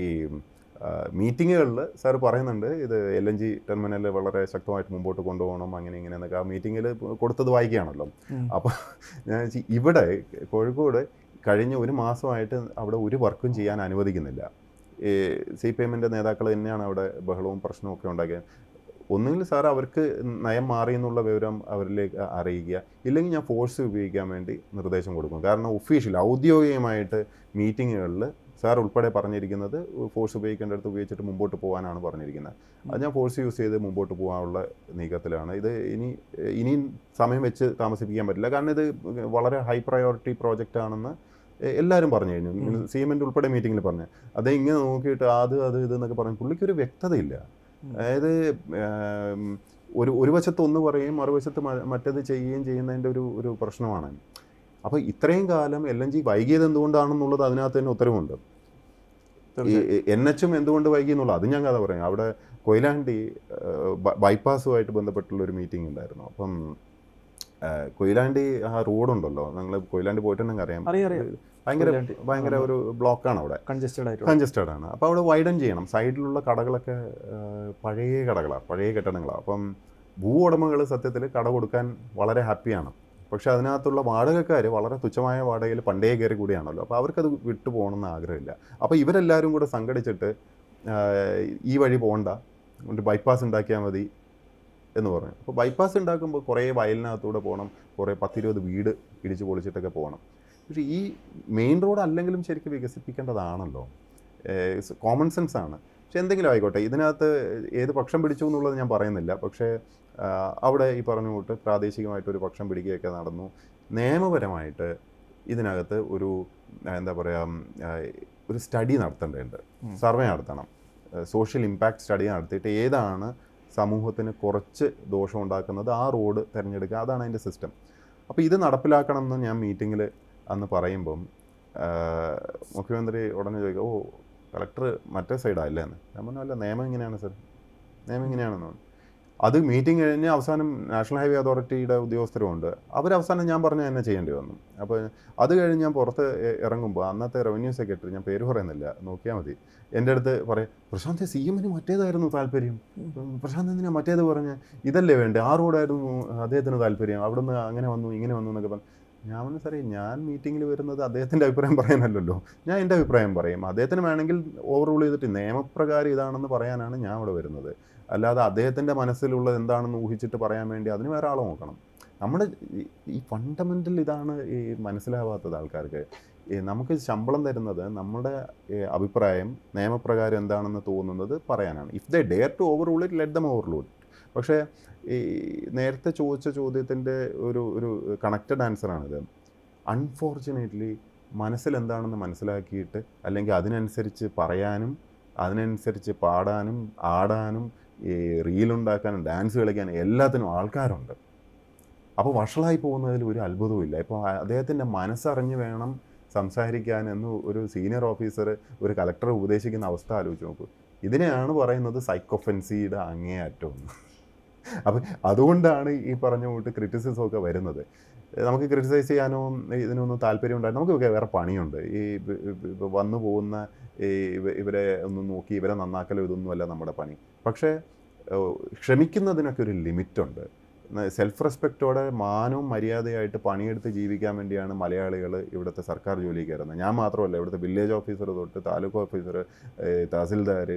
മീറ്റിങ്ങുകളിൽ സാർ പറയുന്നുണ്ട് ഇത് LNG ടെർമിനൽ വളരെ ശക്തമായിട്ട് മുമ്പോട്ട് കൊണ്ടുപോകണം, അങ്ങനെ ഇങ്ങനെയെന്നൊക്കെ ആ മീറ്റിങ്ങിൽ കൊടുത്തത് വായിക്കുകയാണല്ലോ. അപ്പോൾ ഞാൻ ഇവിടെ കോഴിക്കോട് കഴിഞ്ഞ ഒരു മാസമായിട്ട് അവിടെ ഒരു വർക്കും ചെയ്യാൻ അനുവദിക്കുന്നില്ല. ഈ CPM-ൻ്റെ നേതാക്കൾ തന്നെയാണ് അവിടെ ബഹളവും പ്രശ്നവും ഒക്കെ ഉണ്ടാക്കിയത്. ഒന്നുകിൽ സാർ അവർക്ക് നയം മാറി എന്നുള്ള വിവരം അവരിലേക്ക് അറിയിക്കുക, ഇല്ലെങ്കിൽ ഞാൻ ഫോഴ്സ് ഉപയോഗിക്കാൻ വേണ്ടി നിർദ്ദേശം കൊടുക്കും. കാരണം ഔദ്യോഗികമായിട്ട് മീറ്റിങ്ങുകളിൽ സാർ ഉൾപ്പെടെ പറഞ്ഞിരിക്കുന്നത് ഫോഴ്സ് ഉപയോഗിക്കേണ്ടടുത്ത് ഉപയോഗിച്ചിട്ട് മുമ്പോട്ട് പോകാനാണ് പറഞ്ഞിരിക്കുന്നത്. അത് ഞാൻ ഫോഴ്സ് യൂസ് ചെയ്ത് മുമ്പോട്ട് പോകാനുള്ള നീക്കത്തിലാണ്. ഇത് ഇനിയും സമയം വെച്ച് താമസിപ്പിക്കാൻ പറ്റില്ല. കാരണം ഇത് വളരെ ഹൈ പ്രയോറിറ്റി പ്രോജക്റ്റ് ആണെന്ന് എല്ലാവരും പറഞ്ഞു കഴിഞ്ഞു. CM-ൻ്റെ ഉൾപ്പെടെ മീറ്റിങ്ങിൽ പറഞ്ഞു. അതേ ഇങ്ങനെ നോക്കിയിട്ട് ഇതെന്നൊക്കെ പറഞ്ഞു. പുള്ളിക്കൊരു വ്യക്തതയില്ല. അതായത് ഒരു വശത്ത് ഒന്ന് പറയുകയും മറുവശത്ത് മറ്റത് ചെയ്യുകയും ചെയ്യുന്നതിൻ്റെ ഒരു പ്രശ്നമാണ്. അപ്പോൾ ഇത്രയും കാലം LNG വൈകിയത് എന്തുകൊണ്ടാണെന്നുള്ളത് അതിനകത്ത് തന്നെ ഉത്തരവുണ്ട്. NH എന്തുകൊണ്ട് വൈകി എന്നുള്ളത് അത് ഞാൻ കഥ പറയാം. അവിടെ കൊയിലാണ്ടി ബൈപ്പാസുമായിട്ട് ബന്ധപ്പെട്ടുള്ളൊരു മീറ്റിംഗ് ഉണ്ടായിരുന്നു. അപ്പം കൊയിലാണ്ടി ആ റോഡുണ്ടല്ലോ, നിങ്ങൾ കൊയിലാണ്ടി പോയിട്ടുണ്ടെങ്കിൽ അറിയാം, ഭയങ്കര ഒരു ബ്ലോക്കാണ് അവിടെ, കൺജസ്റ്റഡ് ആണ്. അപ്പോൾ അവിടെ വൈഡൻ ചെയ്യണം. സൈഡിലുള്ള കടകളൊക്കെ പഴയ കടകളാണ്, പഴയ കെട്ടിടങ്ങളാണ്. അപ്പം ഭൂ ഉടമകൾ സത്യത്തിൽ കട കൊടുക്കാൻ വളരെ ഹാപ്പിയാണ്. പക്ഷേ അതിനകത്തുള്ള വാടകക്കാർ വളരെ തുച്ഛമായ വാടകയിൽ പണ്ടേ കയറി കൂടിയാണല്ലോ. അപ്പോൾ അവർക്കത് വിട്ടു പോകണമെന്ന് ആഗ്രഹമില്ല. അപ്പോൾ ഇവരെല്ലാവരും കൂടെ സംഘടിച്ചിട്ട് ഈ വഴി പോകണ്ട, ഒരു ബൈപ്പാസ് ഉണ്ടാക്കിയാൽ മതി എന്ന് പറഞ്ഞു. അപ്പോൾ ബൈപ്പാസ് ഉണ്ടാക്കുമ്പോൾ കുറേ വയലിനകത്തൂടെ പോകണം, കുറേ 10-20 വീട് ഇടിച്ച് പൊളിച്ചിട്ടൊക്കെ പോകണം. പക്ഷേ ഈ മെയിൻ റോഡ് അല്ലെങ്കിലും ശരിക്കും വികസിപ്പിക്കേണ്ടതാണല്ലോ, കോമൺ സെൻസ് ആണ്. പക്ഷെ എന്തെങ്കിലും ആയിക്കോട്ടെ, ഇതിനകത്ത് ഏത് പക്ഷം പിടിച്ചു എന്നുള്ളത് ഞാൻ പറയുന്നില്ല. പക്ഷേ അവിടെ ഈ പറഞ്ഞ കൂട്ട് പ്രാദേശികമായിട്ടൊരു പക്ഷം പിടിക്കുകയൊക്കെ നടന്നു. നിയമപരമായിട്ട് ഇതിനകത്ത് എന്താ പറയുക, ഒരു സ്റ്റഡി നടത്തേണ്ടതുണ്ട്, സർവേ നടത്തണം, സോഷ്യൽ ഇമ്പാക്റ്റ് സ്റ്റഡി നടത്തിയിട്ട് ഏതാണ് സമൂഹത്തിന് കുറച്ച് ദോഷം ഉണ്ടാക്കുന്നത് ആ റോഡ് തിരഞ്ഞെടുക്കുക, അതാണ് അതിൻ്റെ സിസ്റ്റം. അപ്പോൾ ഇത് നടപ്പിലാക്കണം എന്ന് ഞാൻ മീറ്റിങ്ങിൽ അന്ന് പറയുമ്പം മുഖ്യമന്ത്രി ഉടനെ ചോദിക്കുക, കളക്ടർ മറ്റേ സൈഡാണ് അല്ലേന്ന്. ഞാൻ പറഞ്ഞു അല്ല, നിയമം ഇങ്ങനെയാണ് സർ, നിയമം ഇങ്ങനെയാണെന്ന് പറഞ്ഞു. അത് മീറ്റിംഗ് കഴിഞ്ഞ് അവസാനം നാഷണൽ ഹൈവേ അതോറിറ്റിയുടെ ഉദ്യോഗസ്ഥരുമുണ്ട്, അവസാനം ഞാൻ പറഞ്ഞ തന്നെ ചെയ്യേണ്ടി വന്നു. അപ്പോൾ അത് കഴിഞ്ഞ് ഞാൻ പുറത്ത് ഇറങ്ങുമ്പോൾ അന്നത്തെ റവന്യൂ സെക്രട്ടറി, ഞാൻ പേര് പറയുന്നില്ല, നോക്കിയാൽ മതി, എൻ്റെ അടുത്ത് പറയും, പ്രശാന്ത് CM-ന് മറ്റേതായിരുന്നു താല്പര്യം, പ്രശാന്ത് എന്തിനാ മറ്റേത് പറഞ്ഞ്, ഇതല്ലേ വേണ്ടേ, ആ റോഡായിരുന്നു അദ്ദേഹത്തിന് താല്പര്യം, അവിടുന്ന് അങ്ങനെ വന്നു ഇങ്ങനെ വന്നു എന്നൊക്കെ പറഞ്ഞു. ഞാൻ പറഞ്ഞു സാറേ, ഞാൻ മീറ്റിങ്ങിൽ വരുന്നത് അദ്ദേഹത്തിൻ്റെ അഭിപ്രായം പറയാനല്ലല്ലോ, ഞാൻ എൻ്റെ അഭിപ്രായം പറയും. അദ്ദേഹത്തിന് വേണമെങ്കിൽ ഓവർ ചെയ്തിട്ട് നിയമപ്രകാരം ഇതാണെന്ന് പറയാനാണ് ഞാൻ ഇവിടെ വരുന്നത്. അല്ലാതെ അദ്ദേഹത്തിൻ്റെ മനസ്സിലുള്ളത് എന്താണെന്ന് ഊഹിച്ചിട്ട് പറയാൻ വേണ്ടി അതിന് വേറെ ആളെ നോക്കണം. നമ്മുടെ ഈ ഫണ്ടമെൻ്റൽ ഇതാണ് ഈ മനസ്സിലാവാത്തത് ആൾക്കാർക്ക്. നമുക്ക് ശമ്പളം തരുന്നത് നമ്മുടെ അഭിപ്രായം നിയമപ്രകാരം എന്താണെന്ന് തോന്നുന്നത് പറയാനാണ്. If they dare to overrule it, let them overrule. പക്ഷേ ഈ നേരത്തെ ചോദിച്ച ചോദ്യത്തിൻ്റെ ഒരു കണക്റ്റഡ് ആൻസറാണിത്. അൺഫോർച്ചുനേറ്റ്ലി മനസ്സിലെന്താണെന്ന് മനസ്സിലാക്കിയിട്ട് അല്ലെങ്കിൽ അതിനനുസരിച്ച് പറയാനും അതിനനുസരിച്ച് പാടാനും ആടാനും ഈ റീലുണ്ടാക്കാനും ഡാൻസ് കളിക്കാനും എല്ലാത്തിനും ആൾക്കാരുണ്ട്. അപ്പോൾ വഷളായി പോകുന്നതിൽ ഒരു അത്ഭുതവുമില്ല. ഇപ്പോൾ അദ്ദേഹത്തിൻ്റെ മനസ്സറിഞ്ഞ് വേണം സംസാരിക്കാനെന്ന് ഒരു സീനിയർ ഓഫീസർ ഒരു കളക്ടറെ ഉപദേശിക്കുന്ന അവസ്ഥ ആലോചിച്ച് നോക്കൂ. ഇതിനെയാണ് പറയുന്നത് സൈക്കോഫെൻസിയുടെ അങ്ങേയറ്റം. അപ്പം അതുകൊണ്ടാണ് ഈ പറഞ്ഞ കൂട്ട് ക്രിറ്റിസിസം ഒക്കെ വരുന്നത്. നമുക്ക് ക്രിറ്റിസൈസ് ചെയ്യാനോ ഇതിനൊന്നും താല്പര്യം ഉണ്ടായിരുന്നു, നമുക്കൊക്കെ വേറെ പണിയുണ്ട്. ഈ വന്നു പോകുന്ന ഇവരെ ഒന്ന് നോക്കി ഇവരെ നന്നാക്കലോ ഇതൊന്നുമല്ല നമ്മുടെ പണി. പക്ഷേ ക്ഷമിക്കുന്നതിനൊക്കെ ഒരു ലിമിറ്റുണ്ട്. സെൽഫ് റെസ്പെക്റ്റോടെ മാനവും മര്യാദയായിട്ട് പണിയെടുത്ത് ജീവിക്കാൻ വേണ്ടിയാണ് മലയാളികൾ ഇവിടുത്തെ സർക്കാർ ജോലി കയറുന്നത്. ഞാൻ മാത്രമല്ല, ഇവിടുത്തെ വില്ലേജ് ഓഫീസർ തൊട്ട് താലൂക്ക് ഓഫീസർ, തഹസിൽദാർ,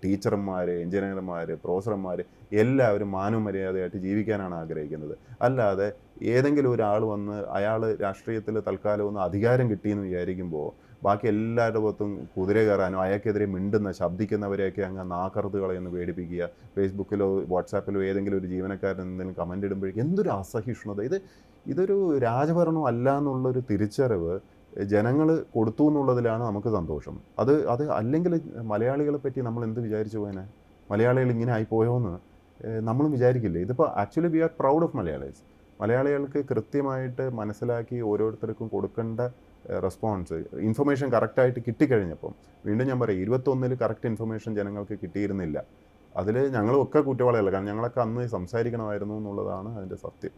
ടീച്ചർമാർ, എഞ്ചിനീയർമാർ, പ്രൊഫസർമാർ എല്ലാവരും മാനവും മര്യാദയായിട്ട് ജീവിക്കാനാണ് ആഗ്രഹിക്കുന്നത്. അല്ലാതെ ഏതെങ്കിലും ഒരാൾ വന്ന് അയാൾ രാഷ്ട്രീയത്തിൽ തൽക്കാലം ഒന്ന് അധികാരം കിട്ടിയെന്ന് വിചാരിക്കുമ്പോൾ ബാക്കി എല്ലാവരുടെ പുറത്തും കുതിര കയറാനോ അയാൾക്കെതിരെ മിണ്ടുന്ന ശബ്ദിക്കുന്നവരെയൊക്കെ അങ്ങ് നാക്കറുത്തുകളെന്ന് പേടിപ്പിക്കുക. ഫേസ്ബുക്കിലോ വാട്സാപ്പിലോ ഏതെങ്കിലും ഒരു ജീവനക്കാരൻ എന്തെങ്കിലും കമൻ്റ് ഇടുമ്പോഴേക്കും എന്തൊരു അസഹിഷ്ണുത! ഇതൊരു രാജഭരണം അല്ല എന്നുള്ളൊരു തിരിച്ചറിവ് ജനങ്ങൾ കൊടുത്തു എന്നുള്ളതിലാണ് നമുക്ക് സന്തോഷം. അത് അല്ലെങ്കിൽ മലയാളികളെ പറ്റി നമ്മൾ എന്ത് വിചാരിച്ചു പോയനെ? മലയാളികൾ ഇങ്ങനെ ആയിപ്പോയോന്ന് നമ്മളും വിചാരിക്കില്ലേ? ഇതിപ്പോൾ actually we are proud of Malayalis. മലയാളികൾക്ക് കൃത്യമായിട്ട് മനസ്സിലാക്കി ഓരോരുത്തർക്കും കൊടുക്കേണ്ട റെസ്പോൺസ്, ഇൻഫർമേഷൻ കറക്റ്റായിട്ട് കിട്ടിക്കഴിഞ്ഞപ്പം, വീണ്ടും ഞാൻ പറയും, 21 കറക്റ്റ് ഇൻഫർമേഷൻ ജനങ്ങൾക്ക് കിട്ടിയിരുന്നില്ല. അതിൽ ഞങ്ങളൊക്കെ കുറ്റവാളികളല്ല, കാരണം ഞങ്ങളൊക്കെ അന്ന് സംസാരിക്കണമായിരുന്നു എന്നുള്ളതാണ് അതിൻ്റെ സത്യം.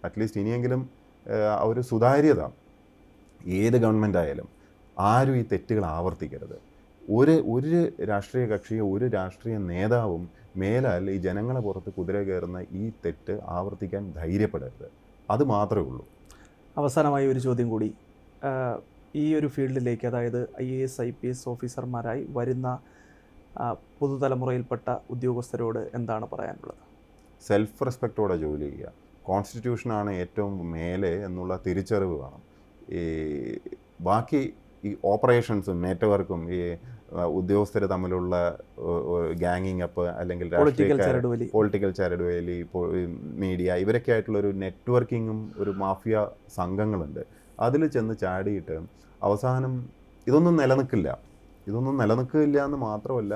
അറ്റ്ലീസ്റ്റ് ഇനിയെങ്കിലും ഒരു സുതാര്യത, ഏത് ഗവൺമെൻറ് ആയാലും ആരും ഈ തെറ്റുകൾ ആവർത്തിക്കരുത്. ഒരു രാഷ്ട്രീയ കക്ഷിയോ ഒരു രാഷ്ട്രീയ നേതാവും മേലാൽ ഈ ജനങ്ങളെ പുറത്ത് കുതിര കയറുന്ന ഈ തെറ്റ് ആവർത്തിക്കാൻ ധൈര്യപ്പെടരുത്. അത് മാത്രമേ ഉള്ളൂ. അവസാനമായി ഒരു ചോദ്യം കൂടി. ഈ ഒരു ഫീൽഡിലേക്ക്, അതായത് IAS IPS ഓഫീസർമാരായി വരുന്ന പുതുതലമുറയിൽപ്പെട്ട ഉദ്യോഗസ്ഥരോട് എന്താണ് പറയാനുള്ളത്? സെൽഫ് റെസ്പെക്റ്റോടെ ജോലി ചെയ്യുക. കോൺസ്റ്റിറ്റ്യൂഷനാണ് ഏറ്റവും മേലെ എന്നുള്ള തിരിച്ചറിവ് വേണം. ബാക്കി ഈ ഓപ്പറേഷൻസും നെറ്റ്വർക്കും ഈ ഉദ്യോഗസ്ഥർ തമ്മിലുള്ള ഗാങ്ങിങ് അപ്പ് അല്ലെങ്കിൽ പൊളിറ്റിക്കൽ ചരടുവേലി, മീഡിയ, ഇവരൊക്കെ ആയിട്ടുള്ളൊരു നെറ്റ്വർക്കിങ്ങും ഒരു മാഫിയ സംഘങ്ങളുണ്ട്. അതിൽ ചെന്ന് ചാടിയിട്ട് അവസാനം ഇതൊന്നും നിലനിൽക്കില്ല എന്ന് മാത്രമല്ല,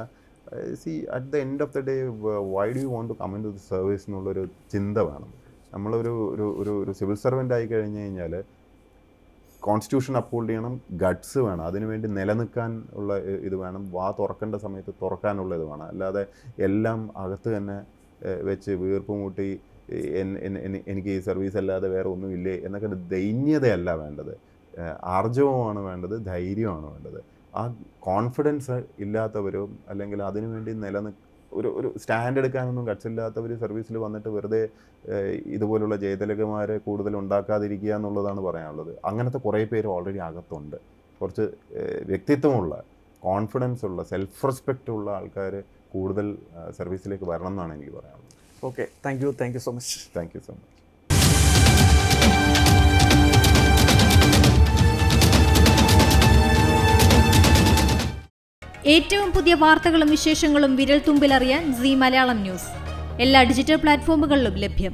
at the end of the day why do you want to come into the service എന്നുള്ളൊരു ചിന്ത വേണം. നമ്മളൊരു സിവിൽ സർവൻ്റ് ആയി കഴിഞ്ഞ് കഴിഞ്ഞാൽ കോൺസ്റ്റിറ്റ്യൂഷൻ അപ്ഹോൾഡ് ചെയ്യണം, ഗട്ട്സ് വേണം, അതിനുവേണ്ടി നിലനിൽക്കാൻ ഉള്ള ഇത് വേണം, വാ തുറക്കേണ്ട സമയത്ത് തുറക്കാനുള്ള ഇത് വേണം. അല്ലാതെ എല്ലാം അകത്ത് തന്നെ വെച്ച് വീർപ്പ് മൂട്ടി എനിക്ക് ഈ സർവീസ് അല്ലാതെ വേറെ ഒന്നുമില്ലേ എന്നൊക്കെ ദൈന്യതയല്ല വേണ്ടത്, ആർജവമാണ് വേണ്ടത്, ധൈര്യമാണ് വേണ്ടത്. ആ കോൺഫിഡൻസ് ഇല്ലാത്തവരും അല്ലെങ്കിൽ അതിനുവേണ്ടി ഒരു സ്റ്റാൻഡ് എടുക്കാനൊന്നും ഗട്ട്സില്ലാത്തവർ സർവീസിൽ വന്നിട്ട് വെറുതെ ഇതുപോലുള്ള ജയതിലകമാരെ കൂടുതൽ ഉണ്ടാക്കാതിരിക്കുക എന്നുള്ളതാണ് പറയാനുള്ളത്. അങ്ങനത്തെ കുറേ പേര് ഓൾറെഡി അകത്തുണ്ട്. കുറച്ച് വ്യക്തിത്വമുള്ള, കോൺഫിഡൻസ് ഉള്ള, സെൽഫ് റെസ്പെക്റ്റ് ഉള്ള ആൾക്കാർ കൂടുതൽ സർവീസിലേക്ക് വരണം എന്നാണ് എനിക്ക് പറയാനുള്ളത്. Okay, thank you so much. Thank you so much. ഏറ്റവും പുതിയ വാർത്തകളും വിശേഷങ്ങളും വിരൽ തുമ്പിലറിയാൻ സീ മലയാളം ന്യൂസ് എല്ലാ ഡിജിറ്റൽ പ്ലാറ്റ്ഫോമുകളിലും ലഭ്യം.